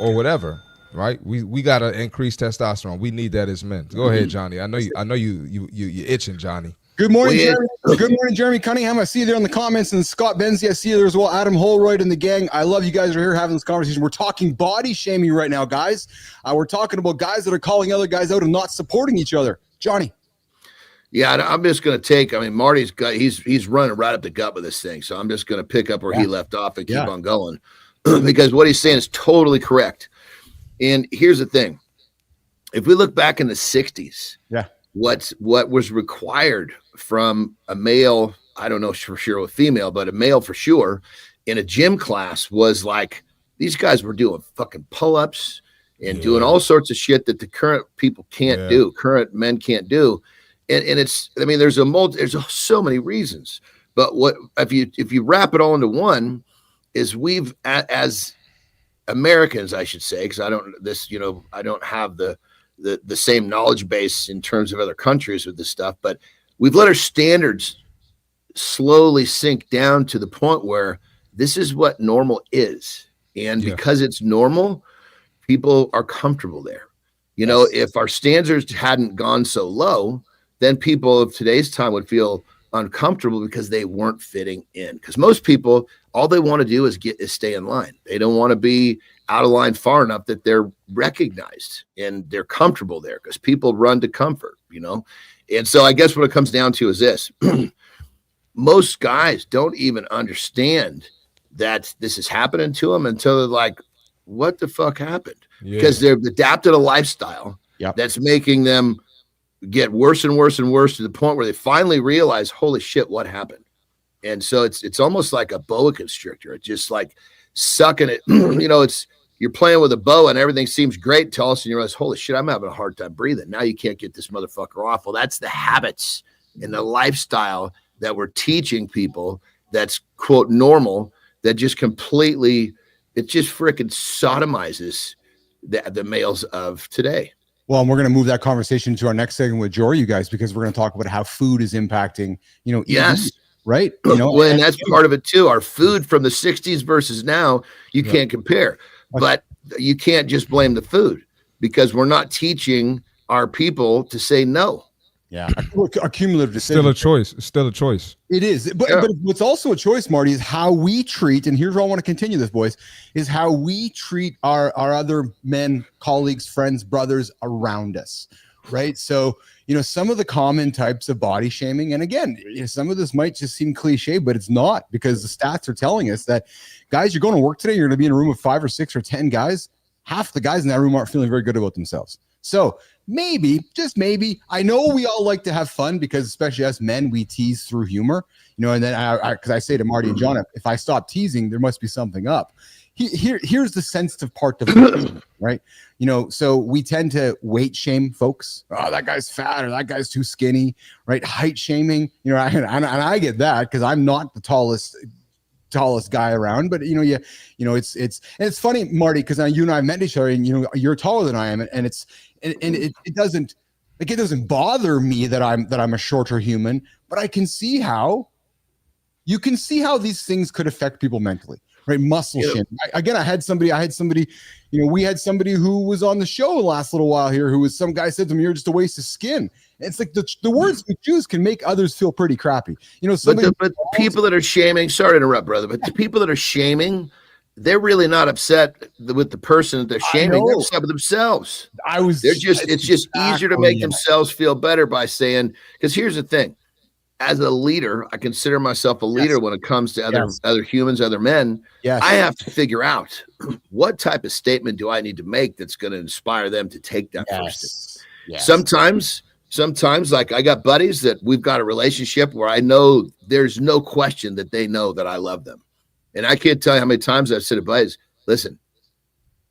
or whatever, right? We got to increase testosterone. We need that as men. Go ahead, Johnny. I know you itching, Johnny. Good morning, Jeremy. Good morning, Jeremy Cunningham. I see you there in the comments, and Scott Benzie. I see you there as well. Adam Holroyd and the gang. I love you guys are here having this conversation. We're talking body shaming right now, guys. We're talking about guys that are calling other guys out and not supporting each other. Johnny. Yeah, I'm just going to take. Marty's got he's running right up the gut with this thing, so I'm just going to pick up where he left off and keep on going because what he's saying is totally correct. And here's the thing: if we look back in the '60s, what was required from a male, I don't know for sure a female, but a male for sure, in a gym class was like these guys were doing fucking pull-ups and doing all sorts of shit that the current people can't do, current men can't do. And it's, there's so many reasons, but what if you wrap it all into one is we've as Americans, I should say, because I don't have the same knowledge base in terms of other countries with this stuff, but we've let our standards slowly sink down to the point where this is what normal is. And because it's normal, people are comfortable there. If our standards hadn't gone so low, then people of today's time would feel uncomfortable because they weren't fitting in. Because most people, all they want to do is stay in line. They don't want to be out of line far enough that they're recognized and they're comfortable there because people run to comfort, And so I guess what it comes down to is this. Most guys don't even understand that this is happening to them until they're like, what the fuck happened? Because they've adapted a lifestyle that's making them get worse and worse and worse to the point where they finally realize, holy shit, what happened? And so it's almost like a boa constrictor. It's just like sucking it. You're playing with a boa and everything seems great until all of a sudden you realize, holy shit, I'm having a hard time breathing. Now you can't get this motherfucker off. Well, that's the habits and the lifestyle that we're teaching people that's, quote, normal, that just completely, it just freaking sodomizes the males of today. Well, and we're going to move that conversation to our next segment with Jory, you guys, because we're going to talk about how food is impacting, yes. Right. And that's part of it too. Our food from the 60s versus now, you can't compare, but you can't just blame the food because we're not teaching our people to say no. Yeah. A cumulative decision. Still a choice. It's still a choice. It is. But what's also a choice, Marty, is how we treat, and here's where I want to continue this, boys, is how we treat our other men, colleagues, friends, brothers around us. Right. So, some of the common types of body shaming, and again, some of this might just seem cliche, but it's not, because the stats are telling us that, guys, you're going to work today, you're going to be in a room of 5 or 6 or 10 guys. Half the guys in that room aren't feeling very good about themselves. So maybe, just maybe, I know we all like to have fun because especially us men, we tease through humor, and then because I say to Marty and John, if I stop teasing, there must be something up. Here's the sensitive part of it, right? So we tend to weight shame folks. Oh, that guy's fat or that guy's too skinny, right? Height shaming, and I get that because I'm not the tallest guy around, but it's funny, Marty, because you and I met each other, and you're taller than I am, and it doesn't Like, it doesn't bother me that I'm a shorter human, but I can see how these things could affect people mentally, right? Muscle shin. I had somebody, we had somebody who was on the show the last little while here some guy said to me, "You're just a waste of skin." And it's like the words we choose can make others feel pretty crappy. But people that are shaming, sorry to interrupt, brother, but the people that are shaming, they're really not upset with the person that they're shaming. They're upset with themselves. It's just easier to make themselves feel better by saying, because here's the thing. As a leader, I consider myself a leader when it comes to other humans, other men. Yes. I have to figure out what type of statement do I need to make that's going to inspire them to take that first. Yes. Sometimes, like I got buddies that we've got a relationship where I know there's no question that they know that I love them. And I can't tell you how many times I've said to buddies, listen,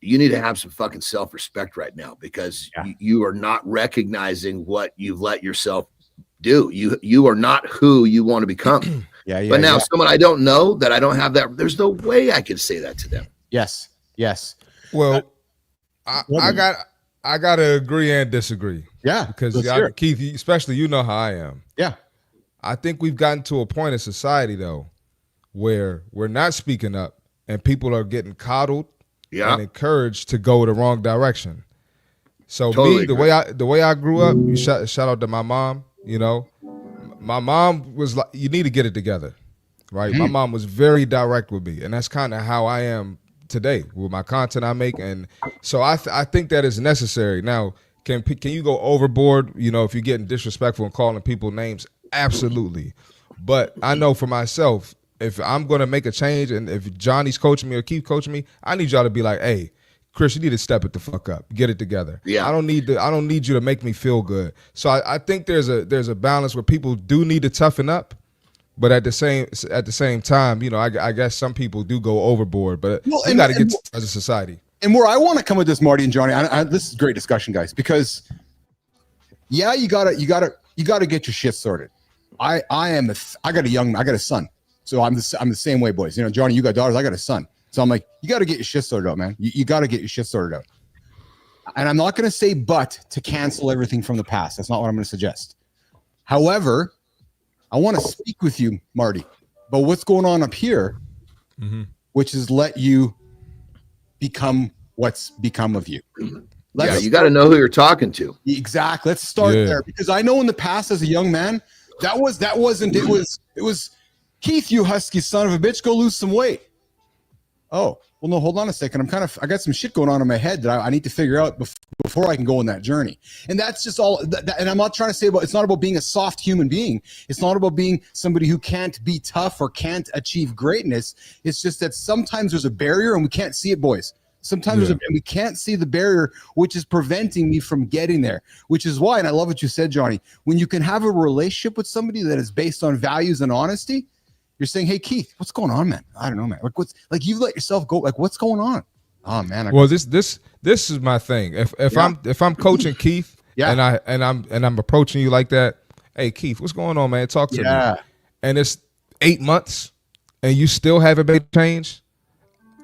you need to have some fucking self-respect right now because you are not recognizing what you've let yourself do. You are not who you want to become. But now someone I don't know, that I don't have that, there's no way I can say that to them. Yes. Well, I gotta agree and disagree. Yeah, because Keith, especially, you know how I am. Yeah, I think we've gotten to a point in society though where we're not speaking up and people are getting coddled and encouraged to go the wrong direction. So totally the way I grew up, shout out to my mom. My mom was like, you need to get it together, right? My mom was very direct with me, and that's kind of how I am today with my content I make. And so I think that is necessary. Now, can you go overboard, if you're getting disrespectful and calling people names? Absolutely. But I know for myself, if I'm going to make a change and if Johnny's coaching me or Keith coaching me, I need y'all to be like, hey, Chris, you need to step it the fuck up, get it together. Yeah, I don't need you to make me feel good. So I think there's a balance where people do need to toughen up, but at the same time, I guess some people do go overboard. But we got to get as a society. And where I want to come with this, Marty and Johnny, this is great discussion, guys, because you gotta get your shit sorted. I got a son, so I'm the same way, boys. Johnny, you got daughters, I got a son. So I'm like, you got to get your shit sorted out, man. You got to get your shit sorted out. And I'm not going to say to cancel everything from the past. That's not what I'm going to suggest. However, I want to speak with you, Marty, about what's going on up here, which is let you become what's become of you. You got to know who you're talking to. Exactly. Let's start there, because I know in the past as a young man, it was Keith, you husky son of a bitch, go lose some weight. Oh, well, no, hold on a second. I got some shit going on in my head that I need to figure out before I can go on that journey. And that's just all. And I'm not trying to say it's not about being a soft human being. It's not about being somebody who can't be tough or can't achieve greatness. It's just that sometimes there's a barrier and we can't see it, boys. Sometimes we can't see the barrier, which is preventing me from getting there, which is why, and I love what you said, Johnny, when you can have a relationship with somebody that is based on values and honesty, you're saying, hey, Keith, what's going on, man? I don't know, man. You let yourself go. Like, what's going on? Oh, man. This is my thing. If I'm coaching Keith and I'm approaching you like that, hey, Keith, what's going on, man? Talk to me. And it's 8 months and you still haven't made a change.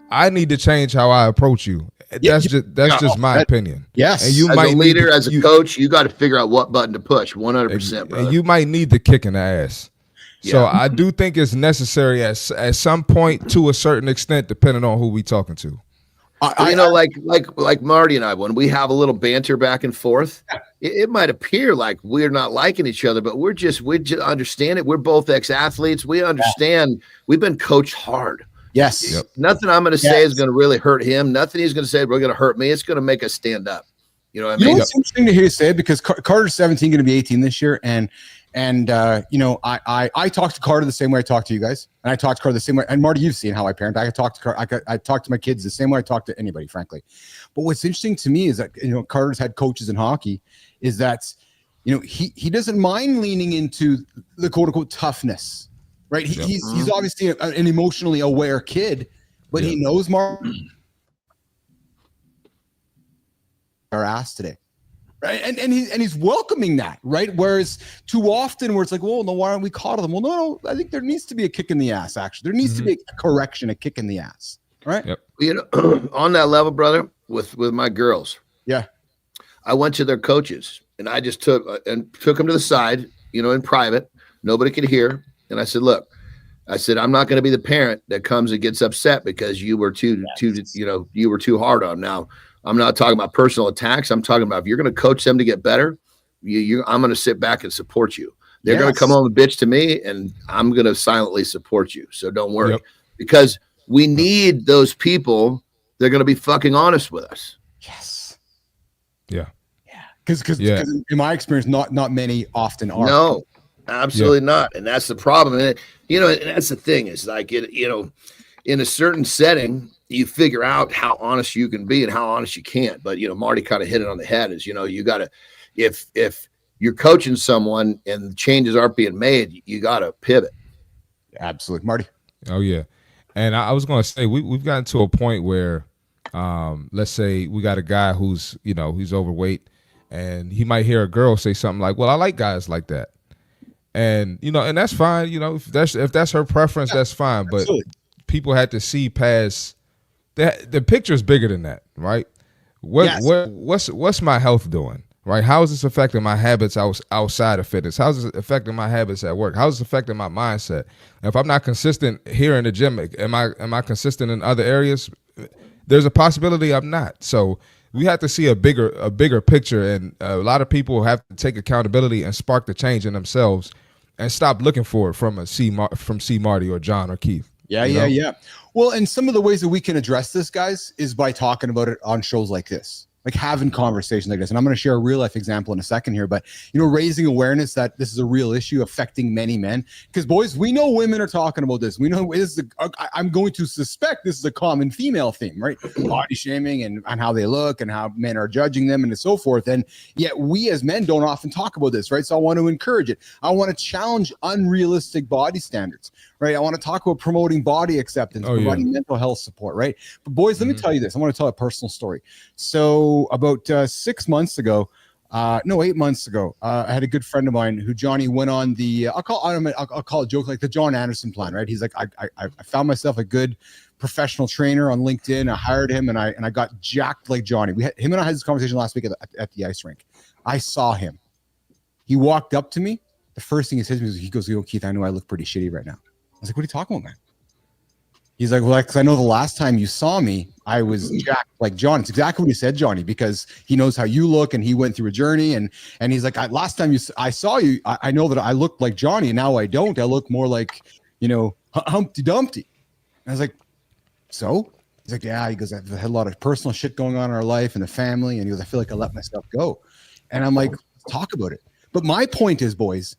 I need to change how I approach you. That's just my opinion. Yes. And you as a leader, as a coach, you got to figure out what button to push. 100%, brother. And you might need the kick in the ass. So I do think it's necessary at some point to a certain extent, depending on who we talking to. Like Marty and I, when we have a little banter back and forth, it might appear like we're not liking each other, but we just understand it. We're both ex-athletes. We understand. We've been coached hard. Yes. Yep. Nothing I'm going to say is going to really hurt him. Nothing he's going to say we're going to hurt me. It's going to make us stand up. You know what I mean? It's interesting to hear you say it, because Carter's 17, going to be 18 this year, and I talk to Carter the same way I talk to you guys, and I talk to Carter the same way. And Marty, you've seen how I parent. I talk to Carter. I talk to my kids the same way I talk to anybody, frankly. But what's interesting to me is that Carter's had coaches in hockey. Is that he doesn't mind leaning into the quote unquote toughness, right? He's obviously an emotionally aware kid, but he knows our ass today. Right. And he's welcoming that, right? Whereas too often where it's like, well, no, why aren't we coddling them? Well, no, I think there needs to be a kick in the ass, actually. There needs to be a correction, a kick in the ass. Right. Yep. On that level, brother, with my girls. Yeah. I went to their coaches and I just took him to the side, in private. Nobody could hear. And I said, look, I'm not going to be the parent that comes and gets upset because you were too hard on. Now, I'm not talking about personal attacks. I'm talking about if you're going to coach them to get better, I'm going to sit back and support you. They're going to come home and bitch to me, and I'm going to silently support you. So don't worry, because we need those people. They're going to be fucking honest with us. Yes. Yeah. Because in my experience, not many often are. No, absolutely not. And that's the problem. And and that's the thing is like in a certain setting, you figure out how honest you can be and how honest you can't. But Marty kind of hit it on the head. Is you got to if you're coaching someone and changes aren't being made, you got to pivot. Absolutely, Marty. Oh yeah, and I was going to say we've gotten to a point where, let's say we got a guy who's he's overweight, and he might hear a girl say something like, "Well, I like guys like that," and and that's fine. If that's her preference, that's fine. But people had to see past that. The picture's bigger than that, right? What's my health doing? Right? How is this affecting my habits outside of fitness? How is this affecting my habits at work? How is this affecting my mindset? If I'm not consistent here in the gym, am I consistent in other areas? There's a possibility I'm not. So we have to see a bigger picture, and a lot of people have to take accountability and spark the change in themselves, and stop looking for it from C. Marty or John or Keith. Yeah. Well, and some of the ways that we can address this, guys, is by talking about it on shows like this. Like having conversations like this. And I'm going to share a real life example in a second here, but raising awareness that this is a real issue affecting many men. Because boys, we know women are talking about this. We know this is I'm going to suspect this is a common female theme, right? Body shaming and how they look and how men are judging them and so forth. And yet we as men don't often talk about this, right? So I want to encourage it. I want to challenge unrealistic body standards, right? I want to talk about promoting body acceptance, providing mental health support, right? But boys, let me tell you this. I want to tell a personal story. So about 6 months ago, 8 months ago, I had a good friend of mine who Johnny went on the I'll call it joke like the John Anderson plan, right? He's like, I found myself a good professional trainer on LinkedIn. I hired him and I got jacked like Johnny. Him and I had this conversation last week at the ice rink. I saw him. He walked up to me. The first thing he says to me is, he goes, Keith, I know I look pretty shitty right now. I was like, what are you talking about, man? He's like, well, because I know the last time you saw me, I was jacked like John. It's exactly what he said, Johnny, because he knows how you look and he went through a journey. And he's like, last time I saw you, I know that I looked like Johnny. And now I don't. I look more like, Humpty Dumpty. And I was like, so? He's like, yeah. He goes, I've had a lot of personal shit going on in our life and the family. And he goes, I feel like I let myself go. And I'm like, talk about it. But my point is, boys,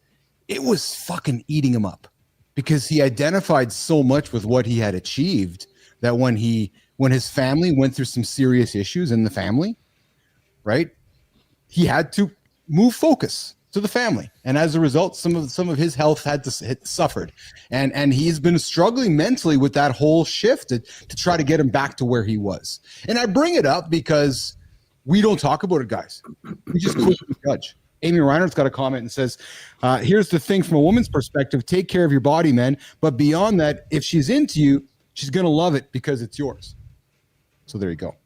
it was fucking eating him up. Because he identified so much with what he had achieved that when his family went through some serious issues in the family, right, he had to move focus to the family, and as a result, some of his health had suffered, and he's been struggling mentally with that whole shift to try to get him back to where he was. And I bring it up because we don't talk about it, guys. We just quickly judge. Amy Reinert's got a comment and says, here's the thing from a woman's perspective, take care of your body, men. But beyond that, if she's into you, she's going to love it because it's yours. So there you go.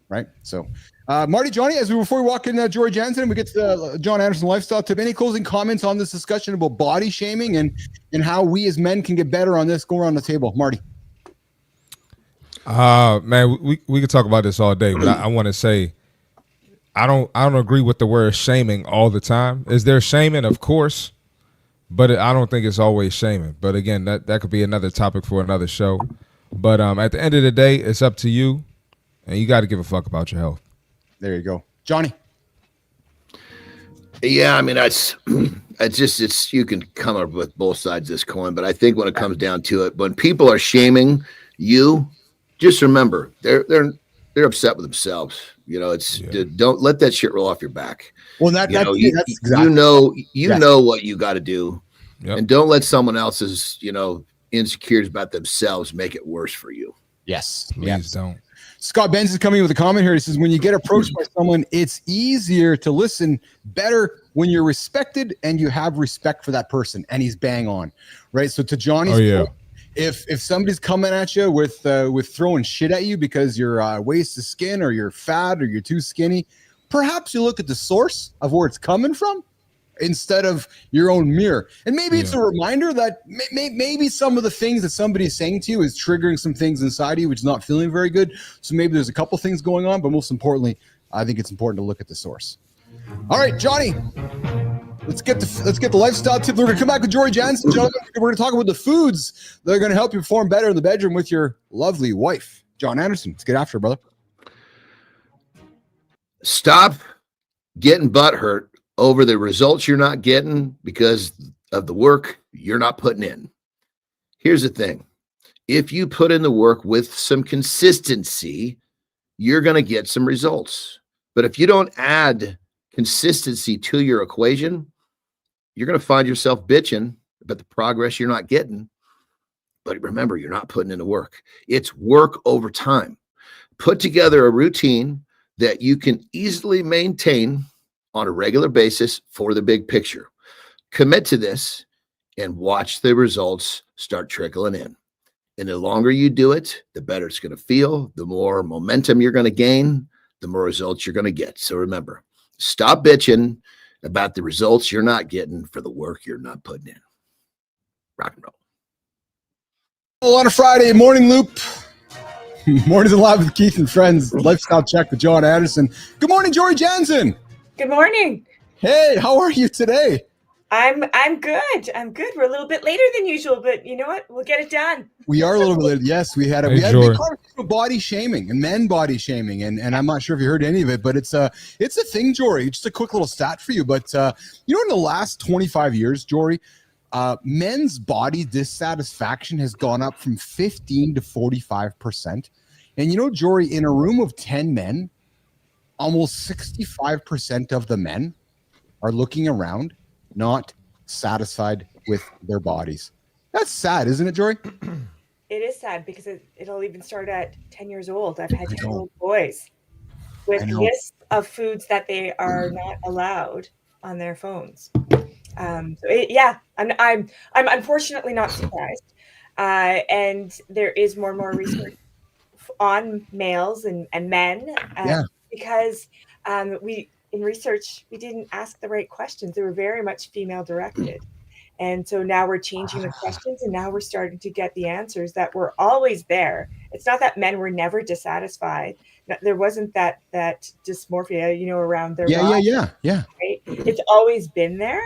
Right? So, Marty, Johnny, before we walk in Jory Jansen, we get to the John Anderson lifestyle tip. Any closing comments on this discussion about body shaming and how we as men can get better on this? Go around the table. Marty. Man, we could talk about this all day, but I want to say, I don't agree with the word shaming all the time. Is there shaming? Of course, but I don't think it's always shaming. But again, that could be another topic for another show. But at the end of the day, it's up to you, and you got to give a fuck about your health. There you go, Johnny. Yeah, I mean it's you can come up with both sides of this coin, but I think when it comes down to it, when people are shaming you, just remember they're upset with themselves. Don't let that shit roll off your back. Well, that's exactly. You know what you got to do, and don't let someone else's insecurities about themselves make it worse for you. Yes, please don't. Scott Benz is coming with a comment here. He says, when you get approached by someone, it's easier to listen better when you're respected and you have respect for that person. And he's bang on, right? So to Johnny's point, if somebody's coming at you with throwing shit at you because your waist is skin or you're fat or you're too skinny, perhaps you look at the source of where it's coming from instead of your own mirror. And maybe it's a reminder that maybe some of the things that somebody's saying to you is triggering some things inside you, which is not feeling very good. So maybe there's a couple things going on, but most importantly, I think it's important to look at the source. All right, Johnny, let's get the lifestyle tip. We're going to come back with Jory Jansen. We're going to talk about the foods that are going to help you perform better in the bedroom with your lovely wife, John Anderson. Let's get after it, brother. Stop getting butthurt over the results you're not getting because of the work you're not putting in. Here's the thing. If you put in the work with some consistency, you're going to get some results. But if you don't add consistency to your equation, you're going to find yourself bitching about the progress you're not getting. But remember, you're not putting in the work. It's work over time. Put together a routine that you can easily maintain on a regular basis for the big picture. Commit to this and watch the results start trickling in. And the longer you do it, the better it's going to feel, the more momentum you're going to gain, the more results you're going to get. So remember, stop bitching about the results you're not getting for the work you're not putting in. Rock and roll. Well, on a Friday morning loop, Mornings in Live with Keith and Friends, lifestyle check with John Anderson. Good morning, Jory Jansen. Good morning. Hey, how are you today? I'm good. I'm good. We're a little bit later than usual, but you know what? We'll get it done. We are a little bit later. Yes, we had a big conversation about body shaming and men body shaming, and I'm not sure if you heard any of it, but it's a thing, Jory. Just a quick little stat for you, but you know, in the last 25 years, Jory, men's body dissatisfaction has gone up from 15 to 45%. And you know, Jory, in a room of 10 men, almost 65% of the men are looking around not satisfied with their bodies. That's sad, isn't it, Jory? It is sad because it'll even start at 10 years old. I've had 10-year-old boys with lists of foods that they are not allowed on their phones. I'm unfortunately not surprised. And there is more and more research on males and men because in research, we didn't ask the right questions. They were very much female directed. And so now we're changing the questions, and now we're starting to get the answers that were always there. It's not that men were never dissatisfied. There wasn't that dysmorphia, you know, around their body. Yeah. Right? It's always been there.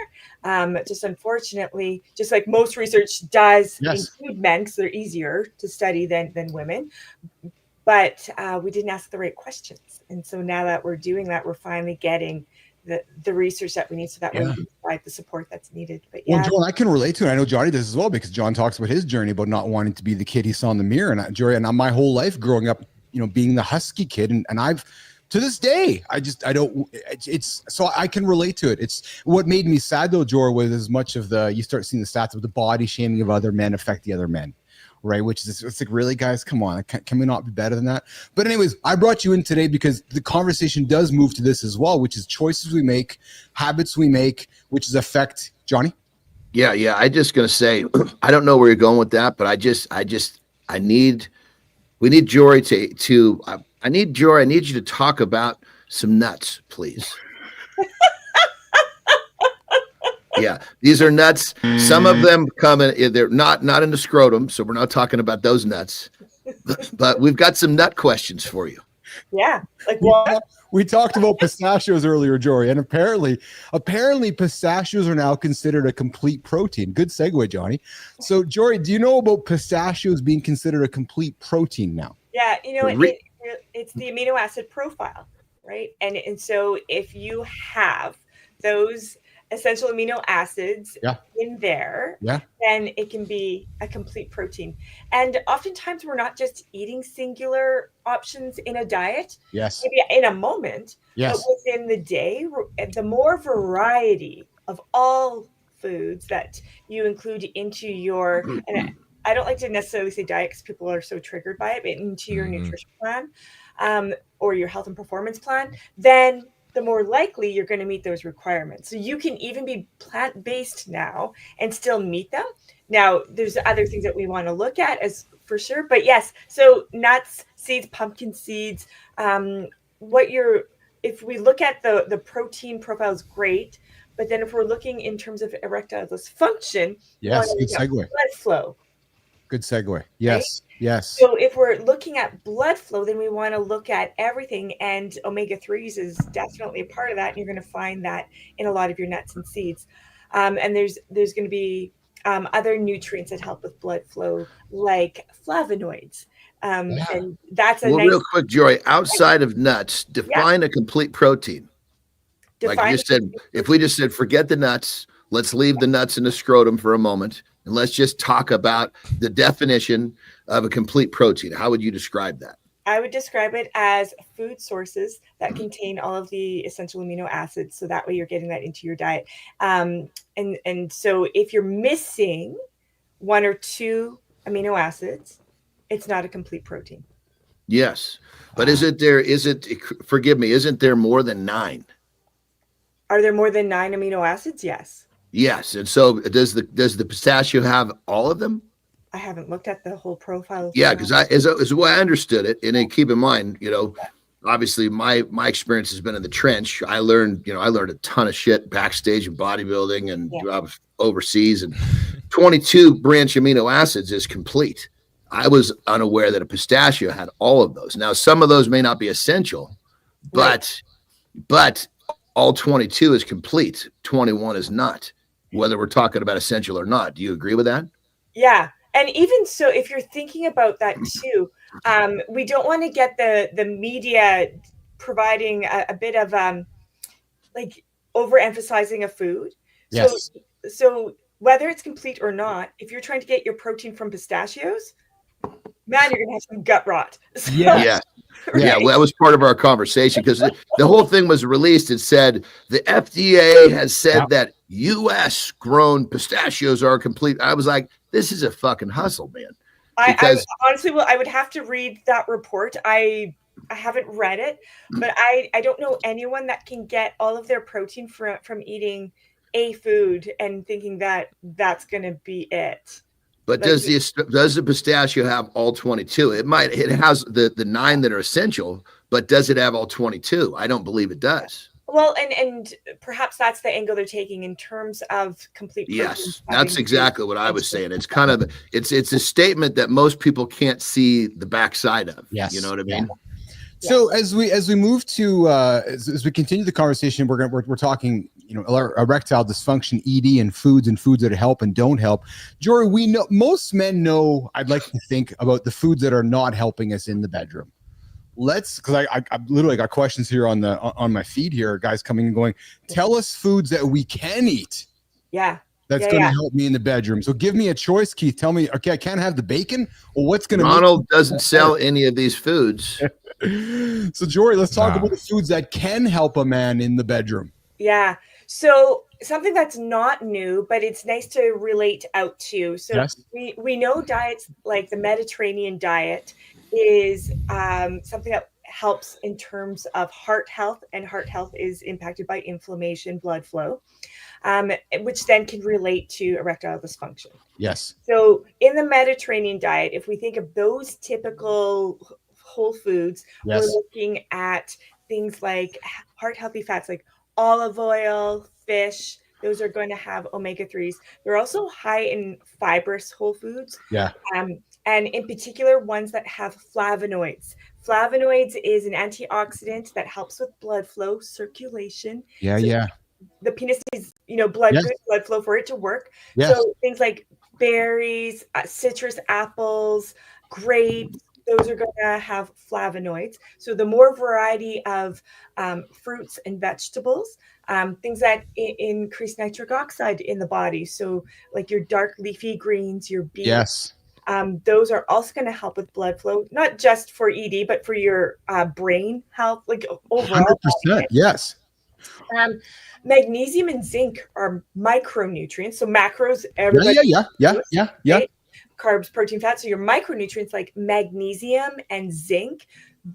Just unfortunately, just like most research does include men because they're easier to study than women. But we didn't ask the right questions. And so now that we're doing that, we're finally getting the research that we need so that we can provide the support that's needed. But Well, John, I can relate to it. I know Johnny does as well, because John talks about his journey about not wanting to be the kid he saw in the mirror. And Jory, and my whole life growing up, you know, being the husky kid. And I've, to this day, so I can relate to it. It's what made me sad though, Jory, was as much of you start seeing the stats of the body shaming of other men affect the other men. Right, which is, it's like, really, guys, come on, can we not be better than that? But anyways, I brought you in today because the conversation does move to this as well, which is choices we make, habits we make, which is affect Johnny. Yeah. I just gonna say, I don't know where you're going with that, but we need Jory I need you to talk about some nuts, please. Yeah, these are nuts. Some of them come in, they're not in the scrotum, so we're not talking about those nuts. But we've got some nut questions for you. Yeah, like what? We talked about pistachios earlier, Jory, and apparently pistachios are now considered a complete protein. Good segue, Johnny. So, Jory, do you know about pistachios being considered a complete protein now? Yeah, you know, it's the amino acid profile, right? And so if you have those essential amino acids in there, then it can be a complete protein. And oftentimes we're not just eating singular options in a diet, maybe in a moment, but within the day, the more variety of all foods that you include into your, and I don't like to necessarily say diet because people are so triggered by it, but into your nutrition plan or your health and performance plan, then the more likely you're going to meet those requirements. So you can even be plant-based now and still meet them. Now, there's other things that we want to look at as for sure, but yes. So nuts, seeds, pumpkin seeds, what you're if we look at the protein profile is great, but then if we're looking in terms of erectile dysfunction, yes, good segue. blood flow. Good segue. Yes, right? Yes. So if we're looking at blood flow, then we want to look at everything, and omega-3s is definitely a part of that. And you're going to find that in a lot of your nuts and seeds. And there's going to be other nutrients that help with blood flow, like flavonoids. And that's a real quick, Jory, outside of nuts, define a complete protein. Like you said, if we just said, forget the nuts, let's leave the nuts in the scrotum for a moment, and let's just talk about the definition of a complete protein. How would you describe that? I would describe it as food sources that contain all of the essential amino acids. So that way you're getting that into your diet. And so if you're missing 1 or 2 amino acids, it's not a complete protein. Yes. But forgive me, isn't there more than 9? Are there more than 9 amino acids? Yes. Yes. And so does the pistachio have all of them? I haven't looked at the whole profile. Yeah, because as the way I understood it, and then keep in mind, obviously my experience has been in the trench. I learned a ton of shit backstage in bodybuilding and overseas, and 22 branch amino acids is complete. I was unaware that a pistachio had all of those. Now, some of those may not be essential, but all 22 is complete. 21 is not, whether we're talking about essential or not. Do you agree with that? Yeah. And even so, if you're thinking about that too, we don't want to get the media providing a bit of like overemphasizing a food. Yes. So whether it's complete or not, if you're trying to get your protein from pistachios, man, you're gonna have some gut rot. So, yeah. Right? Yeah, well, that was part of our conversation because the whole thing was released. It said the FDA has said that U.S. grown pistachios are complete. I was like, this is a fucking hustle, man. I honestly, I would have to read that report. I haven't read it, but I don't know anyone that can get all of their protein from eating a food and thinking that that's going to be it. But does the pistachio have all 22? It has the 9 that are essential, but does it have all 22? I don't believe it does. Well, and perhaps that's the angle they're taking in terms of complete. Yes, that's exactly what I was saying. It's kind of it's a statement that most people can't see the backside of. Yes, you know what I mean. Yeah. So as we move to as we continue the conversation, we're talking erectile dysfunction, ED, and foods that help and don't help. Jory, we know most men know. I'd like to think about the foods that are not helping us in the bedroom. Because I literally got questions here on my feed here, guys coming and going, tell us foods that we can eat. Yeah. That's going to help me in the bedroom. So give me a choice, Keith. Tell me, okay, I can't have the bacon. Well, what's going to Ronald doesn't sell any of these foods. So Jory, let's talk about the foods that can help a man in the bedroom. Yeah. So something that's not new, but it's nice to relate out to. So we know diets like the Mediterranean diet is something that helps in terms of heart health, and heart health is impacted by inflammation, blood flow, which then can relate to erectile dysfunction. Yes. So in the Mediterranean diet, if we think of those typical whole foods, we're looking at things like heart healthy fats like olive oil, fish. Those are going to have omega-3s. They're also high in fibrous whole foods. Yeah. And in particular, ones that have flavonoids. Flavonoids is an antioxidant that helps with blood flow, circulation. The penis needs, blood flow for it to work. Yes. So things like berries, citrus apples, grapes, those are going to have flavonoids. So the more variety of fruits and vegetables, things that increase nitric oxide in the body. So like your dark leafy greens, your beets. Yes. Those are also going to help with blood flow, not just for ED, but for your brain health, like overall. 100%. Yes. Magnesium and zinc are micronutrients. So macros, everybody. Yeah. Carbs, protein, fats. So your micronutrients like magnesium and zinc,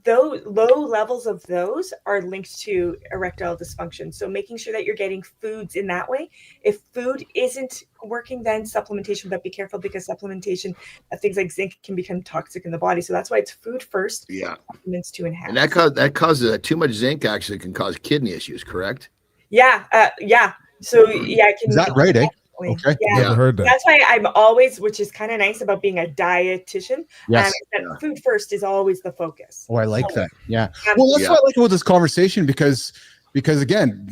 those low levels of those are linked to erectile dysfunction. So making sure that you're getting foods in that way. If food isn't working, then supplementation, but be careful because supplementation of things like zinc can become toxic in the body. So that's why it's food first, supplements to enhance. And that causes too much zinc actually can cause kidney issues, correct? Yeah. So yeah, Is that right, eh? Okay. Yeah. Never heard that. That's why I'm always, which is kind of nice about being a dietitian. Yes. That food first is always the focus. Oh, I like that. Yeah. Well, that's what I like about this conversation because again,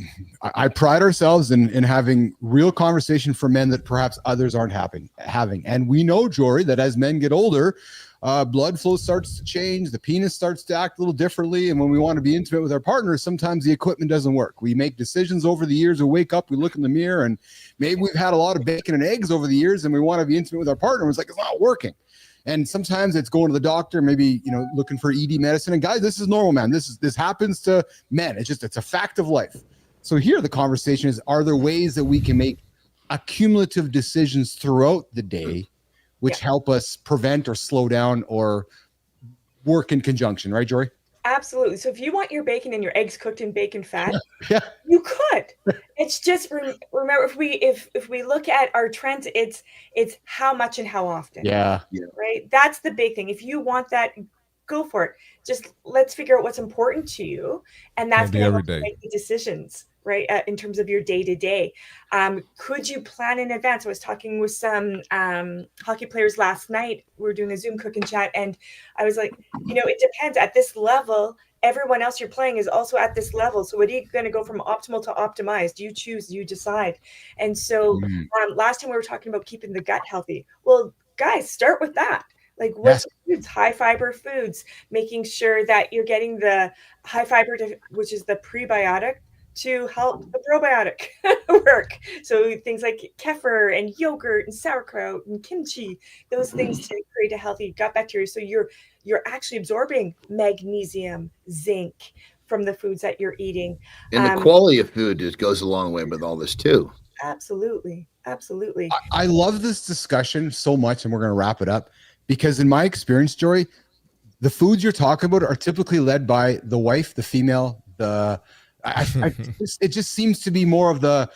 I pride ourselves in having real conversation for men that perhaps others aren't having. And we know, Jory, that as men get older, blood flow starts to change. The penis starts to act a little differently. And when we want to be intimate with our partners, sometimes the equipment doesn't work. We make decisions over the years. We wake up, we look in the mirror, and maybe we've had a lot of bacon and eggs over the years, and we want to be intimate with our partner. And it's like, it's not working. And sometimes it's going to the doctor, maybe, looking for ED medicine. And guys, this is normal, man. This happens to men. It's a fact of life. So here the conversation is, are there ways that we can make accumulative decisions throughout the day which help us prevent or slow down or work in conjunction, right, Jory? Absolutely. So if you want your bacon and your eggs cooked in bacon fat, you could. It's just remember, if we look at our trends, it's how much and how often. Yeah. Right. That's the big thing. If you want that, go for it. Just let's figure out what's important to you, and that's going to help you make the decisions. Right, in terms of your day to day, could you plan in advance? I was talking with some hockey players last night. We were doing a Zoom cook and chat, and I was like, it depends. At this level, everyone else you're playing is also at this level. So what are you going to go from optimal to optimized? You choose, you decide. And so last time we were talking about keeping the gut healthy. Well, guys, start with that. Like what foods, high fiber foods, making sure that you're getting the high fiber, which is the prebiotic, to help the probiotic work. So things like kefir and yogurt and sauerkraut and kimchi, those things to create a healthy gut bacteria. So you're actually absorbing magnesium, zinc from the foods that you're eating. And the quality of food goes a long way with all this too. Absolutely. I love this discussion so much, and we're going to wrap it up because in my experience, Jory, the foods you're talking about are typically led by the wife, the female, it just seems to be more of the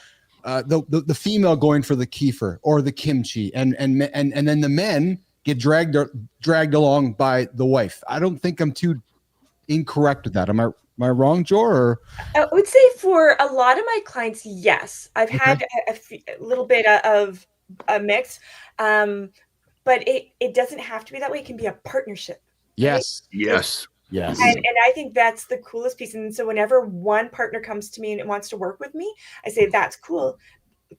female going for the kefir or the kimchi, and then the men get dragged along by the wife. I don't think I'm too incorrect with that. Am I wrong, Joe? Or I would say for a lot of my clients, yes, I've had a little bit of a mix, but it doesn't have to be that way. It can be a partnership. Yes. Right? Yes. Yes. And I think that's the coolest piece. And so whenever one partner comes to me and wants to work with me, I say, that's cool.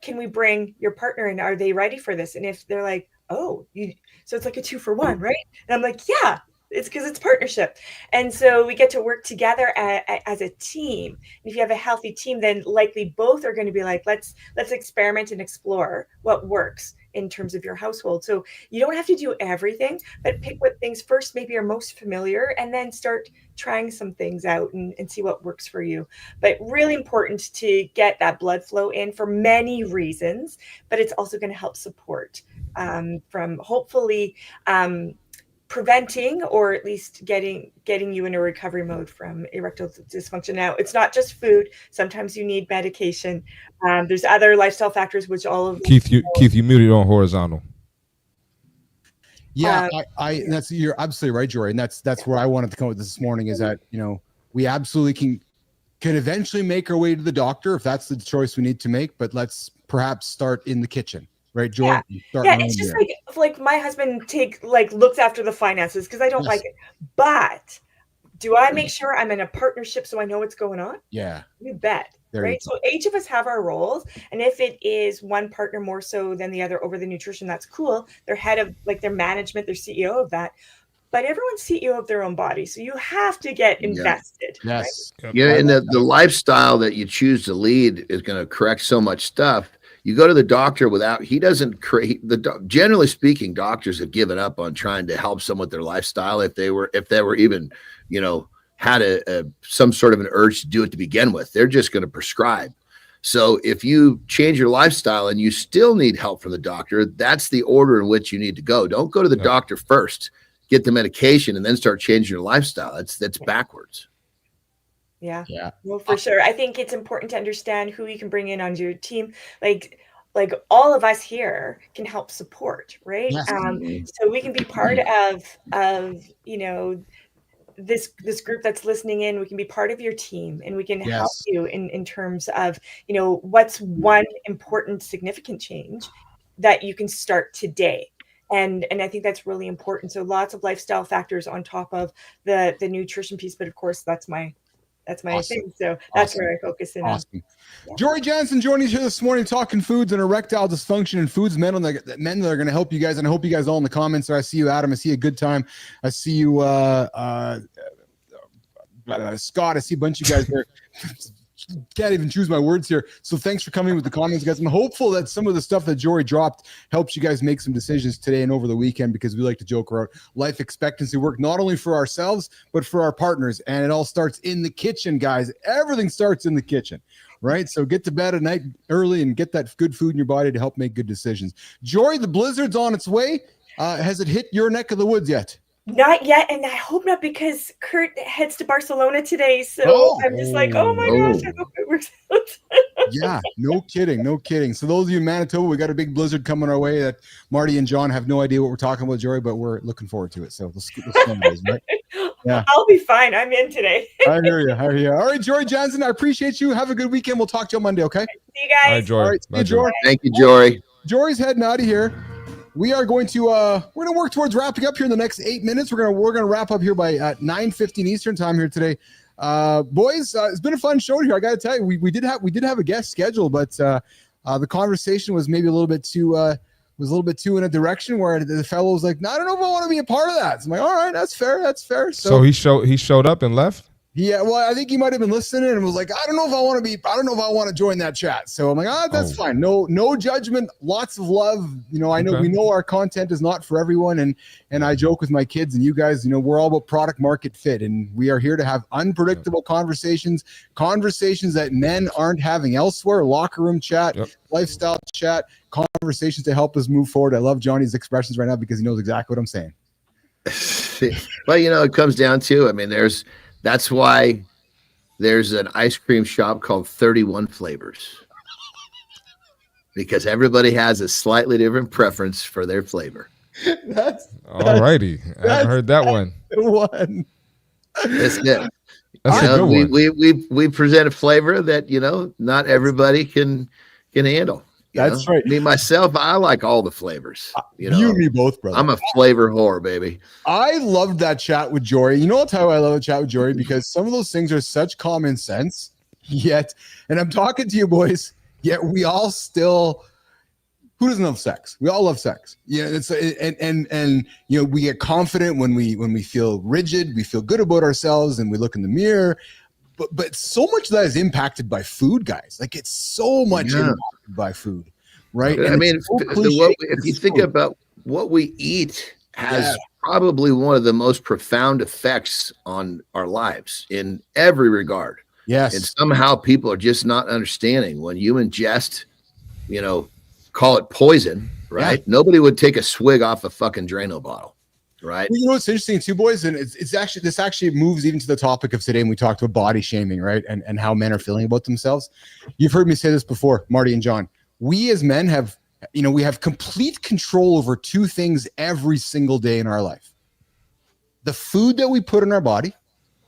Can we bring your partner in? Are they ready for this? And if they're like, so it's like a 2-for-1, right? And I'm like, yeah, it's because it's partnership. And so we get to work together as a team. And if you have a healthy team, then likely both are going to be like, let's experiment and explore what works in terms of your household. So you don't have to do everything, but pick what things first maybe are most familiar, and then start trying some things out and see what works for you. But really important to get that blood flow in for many reasons, but it's also going to help support from hopefully preventing, or at least getting you in a recovery mode from erectile dysfunction. Now, it's not just food. Sometimes you need medication. There's other lifestyle factors, which all of Keith, you muted on horizontal. Yeah, you're absolutely right, Jory, and that's where I wanted to come with this morning. Is that we absolutely can eventually make our way to the doctor if that's the choice we need to make, but let's perhaps start in the kitchen. Right, Joy? Yeah, it's just like my husband looks after the finances because I don't like it. But do I make sure I'm in a partnership so I know what's going on? Yeah. You bet. Right. So each of us have our roles. And if it is one partner more so than the other over the nutrition, that's cool. They're head of their management, they're CEO of that. But everyone's CEO of their own body. So you have to get invested. Yes. Right? Yeah. And the lifestyle that you choose to lead is going to correct so much stuff. You go to the doctor generally speaking, doctors have given up on trying to help someone with their lifestyle. If they were even, had some sort of an urge to do it to begin with, they're just going to prescribe. So if you change your lifestyle and you still need help from the doctor, that's the order in which you need to go. Don't go to the doctor first. get the medication and then start changing your lifestyle. That's backwards. Yeah. Well, for sure. I think it's important to understand who you can bring in on your team. Like all of us here can help support, right? Yes. So we can be part of this group that's listening in. We can be part of your team, and we can help you in terms of what's one important significant change that you can start today. And I think that's really important. So lots of lifestyle factors on top of the nutrition piece, but of course that's my thing. So that's where I focus in on. Yeah. Jory Jansen joining us here this morning, talking foods and erectile dysfunction and foods, men that are going to help you guys. And I hope you guys all in the comments. I see you, Adam. I see a good time. I see you, Scott. I see a bunch of you guys there. Can't even choose my words here. So thanks for coming with the comments, guys. I'm hopeful that some of the stuff that Jory dropped helps you guys make some decisions today and over the weekend, because we like to joke around life expectancy work, not only for ourselves, but for our partners. And it all starts in the kitchen, guys. Everything starts in the kitchen, right? So get to bed at night early and get that good food in your body to help make good decisions. Jory, the blizzard's on its way. Has it hit your neck of the woods yet? Not yet, and I hope not, because Kurt heads to Barcelona today. So I'm just like, oh my gosh, I hope it works out. Yeah, no kidding. So those of you in Manitoba, we got a big blizzard coming our way that Marty and John have no idea what we're talking about, Jory, but we're looking forward to it. So let's days, right? Yeah, I'll be fine. I'm in today. I hear you. All right, Jory Jansen, I appreciate you. Have a good weekend. We'll talk to you on Monday, okay? See you guys. All right, Jory. All right, see you, Jory. Thank you, Jory. Jory's heading out of here. We are going to work towards wrapping up here in the next 8 minutes. We're gonna wrap up here by 9:15 Eastern time here today. Boys, it's been a fun show here. I got to tell you, we did have a guest scheduled, but the conversation was maybe a little bit too in a direction where the fellow was like, no, I don't know if I want to be a part of that. So I'm like, all right, that's fair. So he showed up and left? Yeah, well, I think he might have been listening and was like, I don't know if I want to join that chat. So I'm like, that's fine. No judgment, lots of love. I know we know our content is not for everyone. And I joke with my kids and you guys, we're all about product market fit. And we are here to have unpredictable conversations that men aren't having elsewhere, locker room chat, lifestyle chat, conversations to help us move forward. I love Johnny's expressions right now because he knows exactly what I'm saying. Well, it comes down to, that's why there's an ice cream shop called 31 Flavors, because everybody has a slightly different preference for their flavor. All righty. I haven't heard that one. That's it. That's a good one. We present a flavor that, not everybody can handle. That's right. Me, myself, I like all the flavors. You and me both, brother. I'm a flavor whore, baby. I loved that chat with Jory. You know what how I love a chat with Jory? Because some of those things are such common sense, and I'm talking to you boys, yet we all still, who doesn't love sex? We all love sex. And we get confident when we feel rigid, we feel good about ourselves, and we look in the mirror. But so much of that is impacted by food, guys. Like, it's so much impacted by food, right? And if you think about what we eat has probably one of the most profound effects on our lives in every regard. Yes. And somehow people are just not understanding when you ingest, call it poison, right? Yeah. Nobody would take a swig off a fucking Drano bottle. Right. Well, what's interesting too, boys, and this actually moves even to the topic of today. And we talked about body shaming, right? And how men are feeling about themselves. You've heard me say this before, Marty and John. We as men have, we have complete control over two things every single day in our life: the food that we put in our body,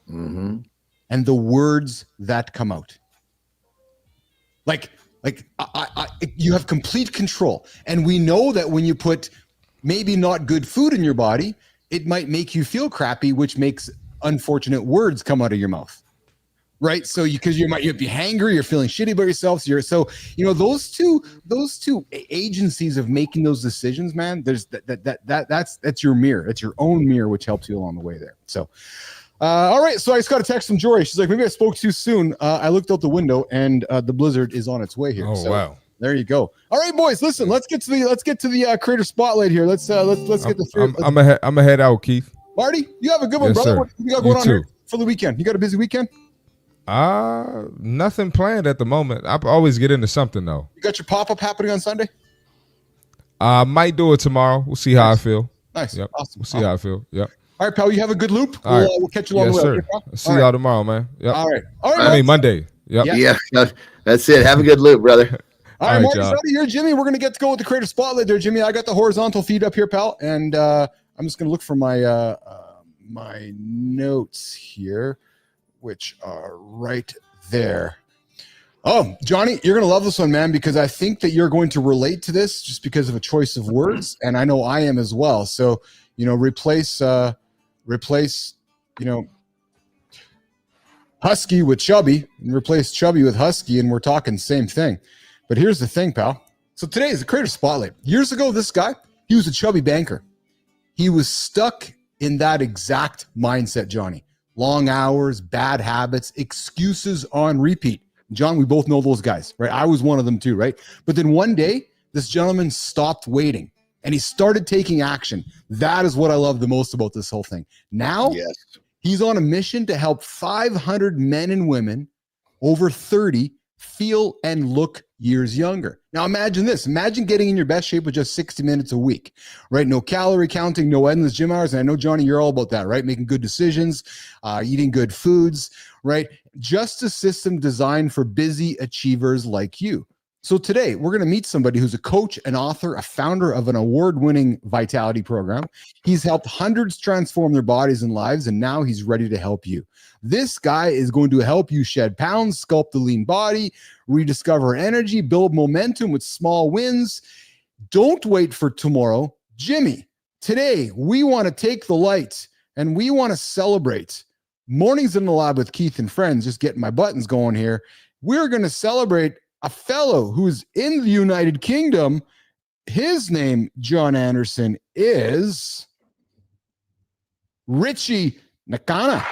and the words that come out. You have complete control, and we know that when you put maybe not good food in your body, it might make you feel crappy, which makes unfortunate words come out of your mouth, right? So because you might be hangry, you're feeling shitty about yourself. So those two agencies of making those decisions, man. There's that's your mirror. That's your own mirror, which helps you along the way there. So, all right. So I just got a text from Jory. She's like, maybe I spoke too soon. I looked out the window and the blizzard is on its way here. Oh, wow. There you go. All right, boys. Listen, let's get to the creator spotlight here. Let's get the three. I'm gonna head out, Keith. Marty, you have a good one, brother. Sir. What you got going on here for the weekend? You got a busy weekend? Nothing planned at the moment. I always get into something though. You got your pop-up happening on Sunday? Might do it tomorrow. We'll see how I feel. Nice. Yep. Awesome. We'll see how I feel. Yep. All right, pal. You have a good loop. All right. We'll catch you along Yes, the way. sir. Okay, pal? See All y'all right. tomorrow, man. Yep. All right. All right. I mean Monday. Yep. Yeah. Yeah, that's it. Have a good loop, brother. All right, right, Marty's y'all. out of here, Jimmy. We're gonna get to go with the creator spotlight there, Jimmy. I got the horizontal feed up here, pal, and I'm just gonna look for my my notes here, which are right there. Oh, Johnny, you're gonna love this one, man, because I think that you're going to relate to this just because of a choice of words, and I know I am as well. So, replace, husky with chubby, and replace chubby with husky, and we're talking same thing. But here's the thing, pal. So today is the creator spotlight. Years ago, this guy, he was a chubby banker. He was stuck in that exact mindset, Johnny. Long hours, bad habits, excuses on repeat. John, we both know those guys, right? I was one of them too, right? But then one day, this gentleman stopped waiting and he started taking action. That is what I love the most about this whole thing. Now, Yes. he's on a mission to help 500 men and women over 30 feel and look years younger. Now imagine this. Imagine getting in your best shape with just 60 minutes a week, right? No calorie counting, no endless gym hours. And I know, Johnny, you're all about that, right? Making good decisions, eating good foods, right? Just a system designed for busy achievers like you. So today we're going to meet somebody who's a coach, an author, a founder of an award-winning vitality program. He's helped hundreds transform their bodies and lives, and now he's ready to help you. This guy is going to help you shed pounds, sculpt the lean body, rediscover energy, build momentum with small wins. Don't wait for tomorrow. Jimmy, today we want to take the light and we want to celebrate. Mornings in the Lab with Keith and friends, just getting my buttons going here. We're going to celebrate a fellow who's in the United Kingdom. His name, John Anderson, is Richie Nakana.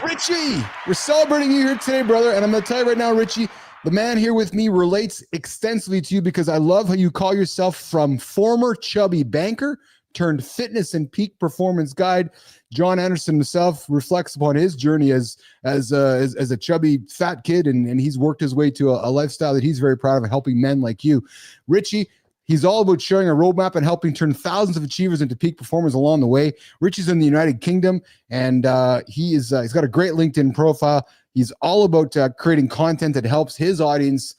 Richie, we're celebrating you here today, brother. And I'm going to tell you right now, Richie, the man here with me relates extensively to you because I love how you call yourself from former chubby banker turned fitness and peak performance guide. John Anderson himself reflects upon his journey as a chubby fat kid, and he's worked his way to a lifestyle that he's very proud of, helping men like you. Richie, he's all about sharing a roadmap and helping turn thousands of achievers into peak performers along the way. Richie's in the United Kingdom, and he's got a great LinkedIn profile. He's all about creating content that helps his audience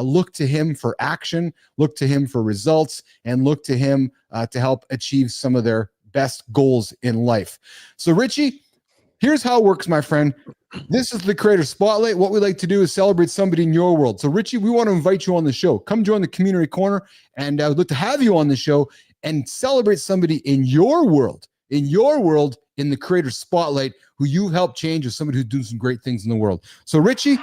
look to him for action, look to him for results, and look to him to help achieve some of their best goals in life. So, Richie, here's how it works, my friend. This is the Creator Spotlight. What we like to do is celebrate somebody in your world. So, Richie, we want to invite you on the show. Come join the Community Corner, and I would like to have you on the show and celebrate somebody in your world, in the Creator Spotlight, who you helped change, or somebody who's doing some great things in the world. So, Richie,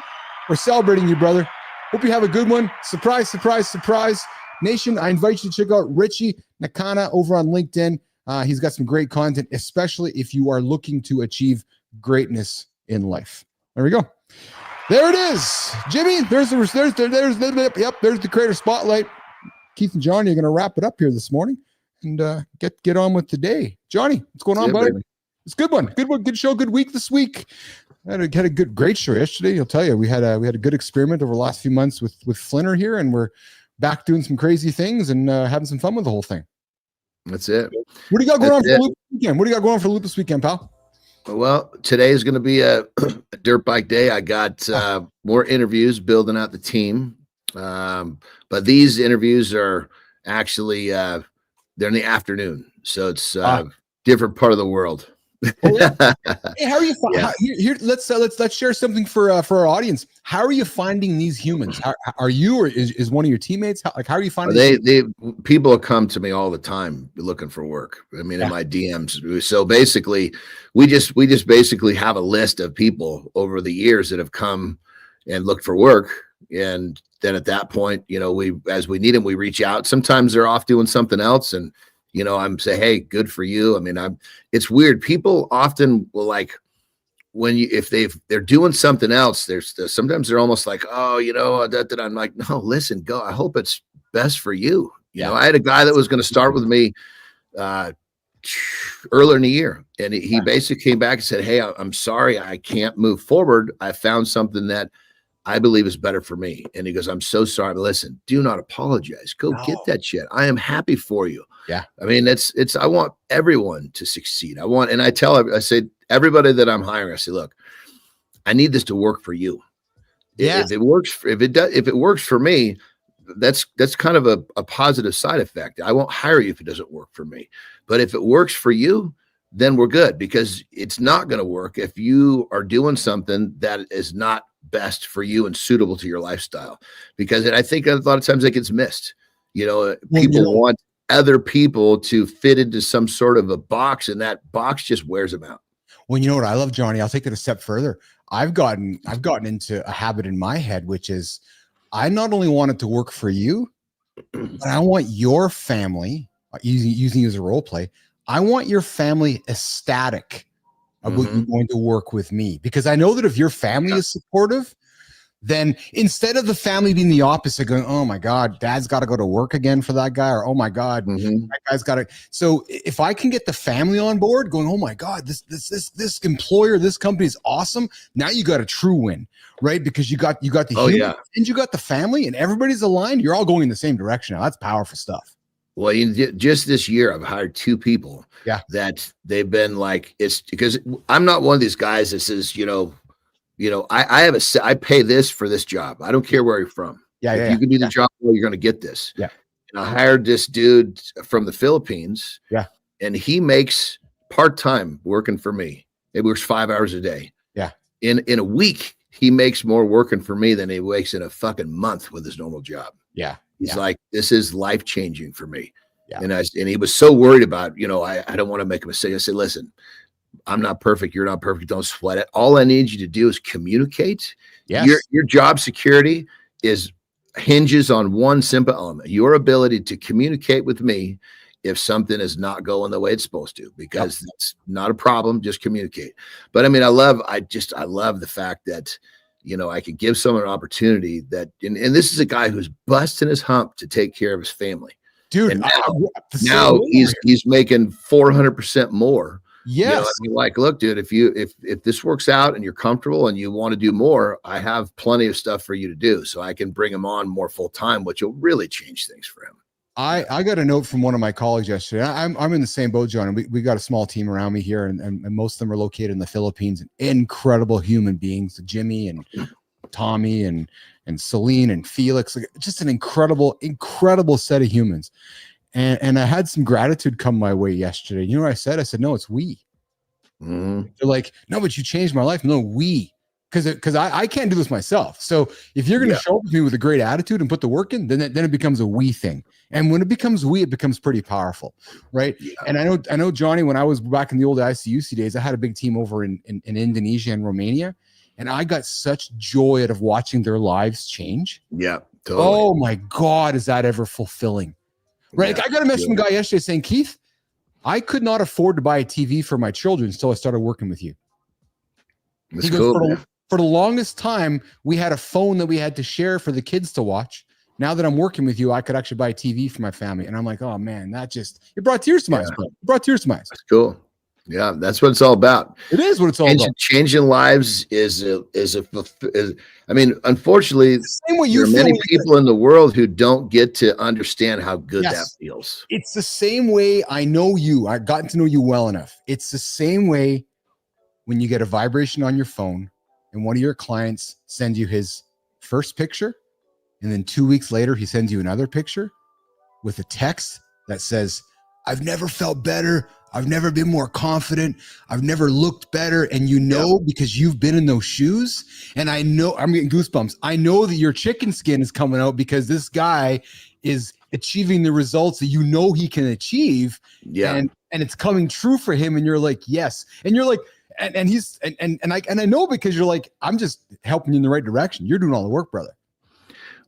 we're celebrating you, brother. Hope you have a good one. Surprise, surprise, surprise. Nation, I invite you to check out Richie Nakana over on LinkedIn. He's got some great content, especially if you are looking to achieve greatness in life. There we go. There it is. Jimmy, there's the Creator Spotlight. Keith and Johnny are going to wrap it up here this morning and get on with the day. Johnny, what's going on, buddy? It's a good one. Good show, good week this week. I had a great show yesterday. I'll tell you, we had a good experiment over the last few months with Flinner here, and we're back doing some crazy things and having some fun with the whole thing. That's it. What do you got going on for the loop this weekend? What do you got going on for the loop this weekend, pal? Well, today is going to be a dirt bike day. I got more interviews, building out the team. But these interviews are actually they're in the afternoon, so it's different part of the world. Oh, yeah. Hey, how are you? Here, let's share something for our audience. How are you finding these humans? How are you, or is one of your teammates? How are you finding? People come to me all the time looking for work. I mean, in my DMs. So basically, we just basically have a list of people over the years that have come and looked for work, and then at that point, as we need them, we reach out. Sometimes they're off doing something else, and I'm saying, hey, good for you. I mean, it's weird. People often will if they're doing something else, sometimes they're almost like, oh, that I'm like, no, listen, go. I hope it's best for you. I had a guy that was going to start with me earlier in the year, and he basically came back and said, hey, I'm sorry, I can't move forward. I found something that I believe is better for me. And he goes, I'm so sorry. But listen, do not apologize. Go get that shit. I am happy for you. Yeah. I mean, I want everyone to succeed. I say, everybody that I'm hiring, I say, look, I need this to work for you. Yeah. If it works for me, that's kind of a positive side effect. I won't hire you if it doesn't work for me. But if it works for you, then we're good, because it's not going to work if you are doing something that is not best for you and suitable to your lifestyle. Because I think a lot of times that gets missed. People want other people to fit into some sort of a box, and that box just wears them out. Well, you know what I love, Johnny? I'll take it a step further. I've gotten into a habit in my head, which is I not only want it to work for you, but I want your family, using you as a role play, I want your family ecstatic about you going to work with me, because I know that if your family is supportive, then instead of the family being the opposite, going, oh my God, dad's got to go to work again for that guy, or oh my God, that guy's got to. So if I can get the family on board going, oh my God, this employer, this company is awesome. Now you got a true win, right? Because you got the human, and you got the family, and everybody's aligned. You're all going in the same direction now. That's powerful stuff. Well, just this year, I've hired 2 people that they've been like, it's because I'm not one of these guys that says, I pay this for this job. I don't care where you're from. If you can do the job, well, you're going to get this. Yeah. And I hired this dude from the Philippines. Yeah. And he makes part-time working for me. He works 5 hours a day. Yeah. In a week, he makes more working for me than he makes in a fucking month with his normal job. Yeah. He's like, this is life-changing for me. Yeah. And he was so worried about, I don't want to make a mistake. I said, listen, I'm not perfect. You're not perfect. Don't sweat it. All I need you to do is communicate. Yes. Your job security hinges on one simple element: your ability to communicate with me if something is not going the way it's supposed to, because that's not a problem. Just communicate. But I mean, I love the fact that, I could give someone an opportunity that, and this is a guy who's busting his hump to take care of his family. Dude, and now he's making 400% more. Yes. Like, look, dude, if this works out and you're comfortable and you want to do more, I have plenty of stuff for you to do, so I can bring him on more full time, which will really change things for him. I got a note from one of my colleagues yesterday. I'm in the same boat, John. And we got a small team around me here, and most of them are located in the Philippines. And incredible human beings, Jimmy and Tommy and Celine and Felix, just an incredible set of humans. And I had some gratitude come my way yesterday. You know what I said? I said, no, it's we. They're like, no, but you changed my life. No, we. Because I can't do this myself. So if you're going to show up with me with a great attitude and put the work in, then it becomes a we thing. And when it becomes we, it becomes pretty powerful, right? Yeah. And I know, Johnny, when I was back in the old ICUC days, I had a big team over in Indonesia and Romania, and I got such joy out of watching their lives change. Yeah, totally. Oh my God, is that ever fulfilling? Right? Yeah, I got a message from a guy yesterday saying, Keith, I could not afford to buy a TV for my children until I started working with you. That's cool. For the longest time, we had a phone that we had to share for the kids to watch. Now that I'm working with you, I could actually buy a TV for my family. And I'm like, oh man, it brought tears to my eyes, bro. It brought tears to my eyes. That's cool. Yeah, that's what it's all about. It is what it's all about. Changing lives is I mean, unfortunately, there are many people in the world who don't get to understand how good that feels. It's the same way. I know you. I've gotten to know you well enough. It's the same way when you get a vibration on your phone and one of your clients sends you his first picture, and then 2 weeks later, he sends you another picture with a text that says, I've never felt better. I've never been more confident. I've never looked better. And because you've been in those shoes, and I know, I'm getting goosebumps. I know that your chicken skin is coming out because this guy is achieving the results that you know he can achieve. Yeah. And it's coming true for him. And you're like, yes. And you're like, and I know, because you're like, I'm just helping you in the right direction. You're doing all the work, brother.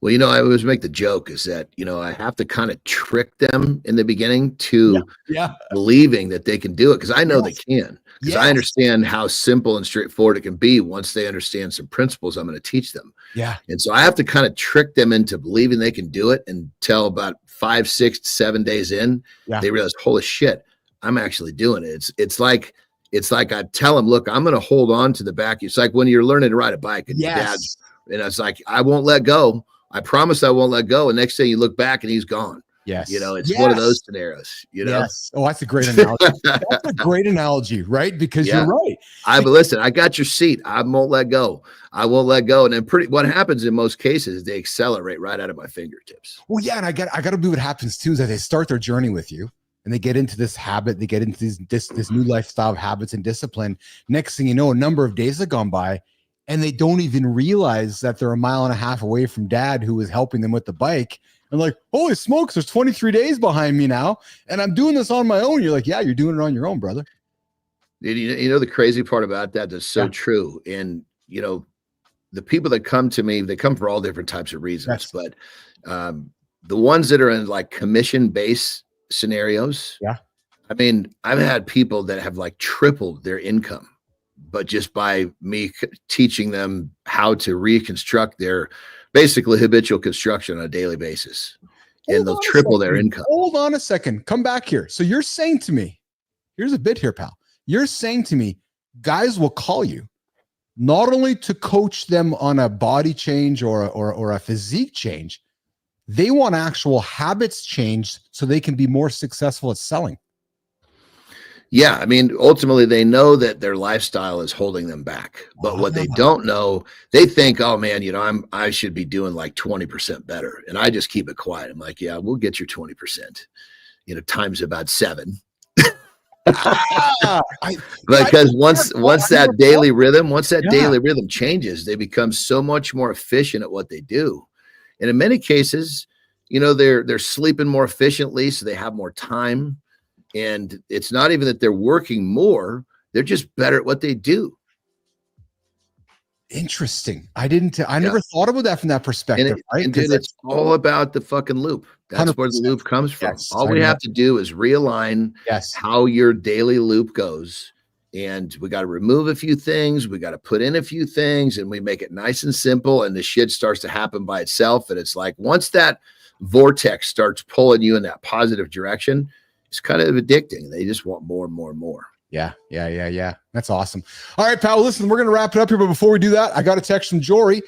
Well, I always make the joke is that, I have to kind of trick them in the beginning to believing that they can do it, because I know they can, because I understand how simple and straightforward it can be once they understand some principles I'm going to teach them. Yeah. And so I have to kind of trick them into believing they can do it until about 5, 6, 7 days in, they realize, holy shit, I'm actually doing it. It's like I tell them, look, I'm going to hold on to the back. It's like when you're learning to ride a bike and your dad's And it's like, I won't let go. I promise I won't let go. And next thing you look back and he's gone. Yes. You know, it's one of those scenarios, you know? Yes. Oh, that's a great analogy. That's a great analogy, right? Because you're right. But listen, I got your seat. I won't let go. I won't let go. And then what happens in most cases is they accelerate right out of my fingertips. Well, yeah. And I got to believe what happens too is that they start their journey with you and they get into this habit. They get into this new lifestyle of habits and discipline. Next thing you know, a number of days have gone by and they don't even realize that they're a mile and a half away from dad who was helping them with the bike. And like, holy smokes, there's 23 days behind me now. And I'm doing this on my own. You're like, yeah, you're doing it on your own, brother. You know, the crazy part about that's so true. And, you know, the people that come to me, they come for all different types of reasons. But the ones that are in like commission-based scenarios. Yeah. I mean, I've had people that have like tripled their income, but just by me teaching them how to reconstruct their basically habitual construction on a daily basis, and they'll triple their income. Hold on a second. Come back here. So you're saying to me, here's a bit here, pal. You're saying to me, guys will call you not only to coach them on a body change or a physique change, they want actual habits changed so they can be more successful at selling. Yeah, I mean, ultimately, they know that their lifestyle is holding them back. But what they don't know, they think, oh man, you know, I should be doing like 20% better, and I just keep it quiet. I'm like, yeah, we'll get your 20%, you know, times about 7. Because once that daily rhythm changes, they become so much more efficient at what they do, and in many cases, you know, they're sleeping more efficiently, so they have more time. And it's not even that they're working more, they're just better at what they do. Interesting. I never thought about that from that perspective. And dude, it's all about the fucking loop. That's 100%. Where the loop comes from. Yes, all we have to do is realign how your daily loop goes. And we got to remove a few things. We got to put in a few things, and we make it nice and simple. And the shit starts to happen by itself. And it's like, once that vortex starts pulling you in that positive direction, it's kind of addicting. They just want more and more and more. Yeah. That's awesome. All right, pal. Listen, we're going to wrap it up here. But before we do that, I got a text from Jory.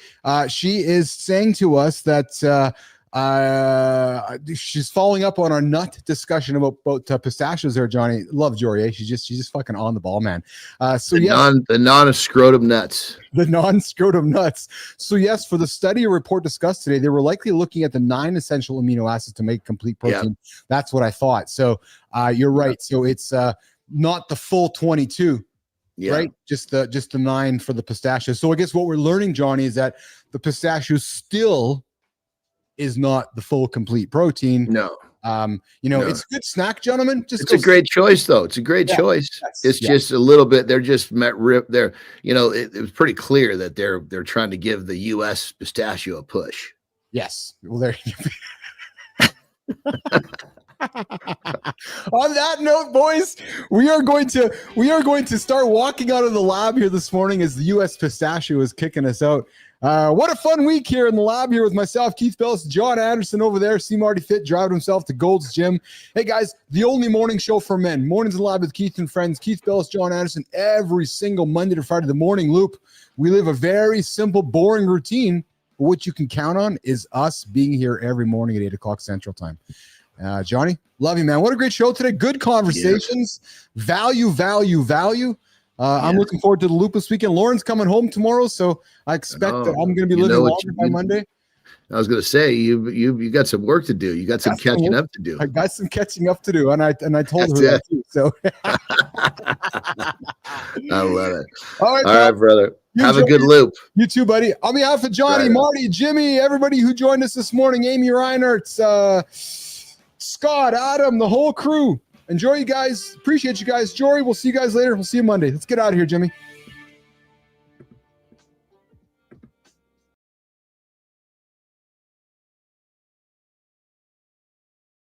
She is saying to us that she's following up on our nut discussion about pistachios there, Johnny. Love Jory. Eh? She's just fucking on the ball, man. The non-scrotum nuts. The non-scrotum nuts. So yes, for the study report discussed today, they were likely looking at the 9 essential amino acids to make complete protein. Yeah. That's what I thought. So you're right. So it's not the full 22, right? Just the 9 for the pistachios. So I guess what we're learning, Johnny, is that the pistachios still is not the full complete protein. No. It's a good snack, gentlemen. It's a great choice, though. It's a great choice. It's just a little bit. They're just they're, you know, it was pretty clear that they're trying to give the U.S. pistachio a push. Yes. Well, there. On that note, boys, we are going to start walking out of the lab here this morning as the U.S. pistachio is kicking us out. What a fun week here in the lab here with myself, Keith Bilous, John Anderson over there. See Marty Fit driving himself to Gold's Gym. Hey guys, the only morning show for men. Mornings in the lab with Keith and friends. Keith Bilous, John Anderson, every single Monday to Friday, the morning loop. We live a very simple, boring routine, but what you can count on is us being here every morning at 8 o'clock Central Time. Johnny, love you, man. What a great show today. Good conversations. Value. I'm looking forward to the loop this weekend. Lauren's coming home tomorrow, so I expect that I'm going to be living longer by Monday. I was going to say you got some work to do. You got some catching up to do. I got some catching up to do, and I told her that too. So I love it. All right, brother. Have a good loop. You too, buddy. On behalf of Johnny, Marty, Jimmy, everybody who joined us this morning, Amy Reinhardt, Scott, Adam, the whole crew. Enjoy, you guys. Appreciate you guys. Jory, we'll see you guys later. We'll see you Monday. Let's get out of here, Jimmy.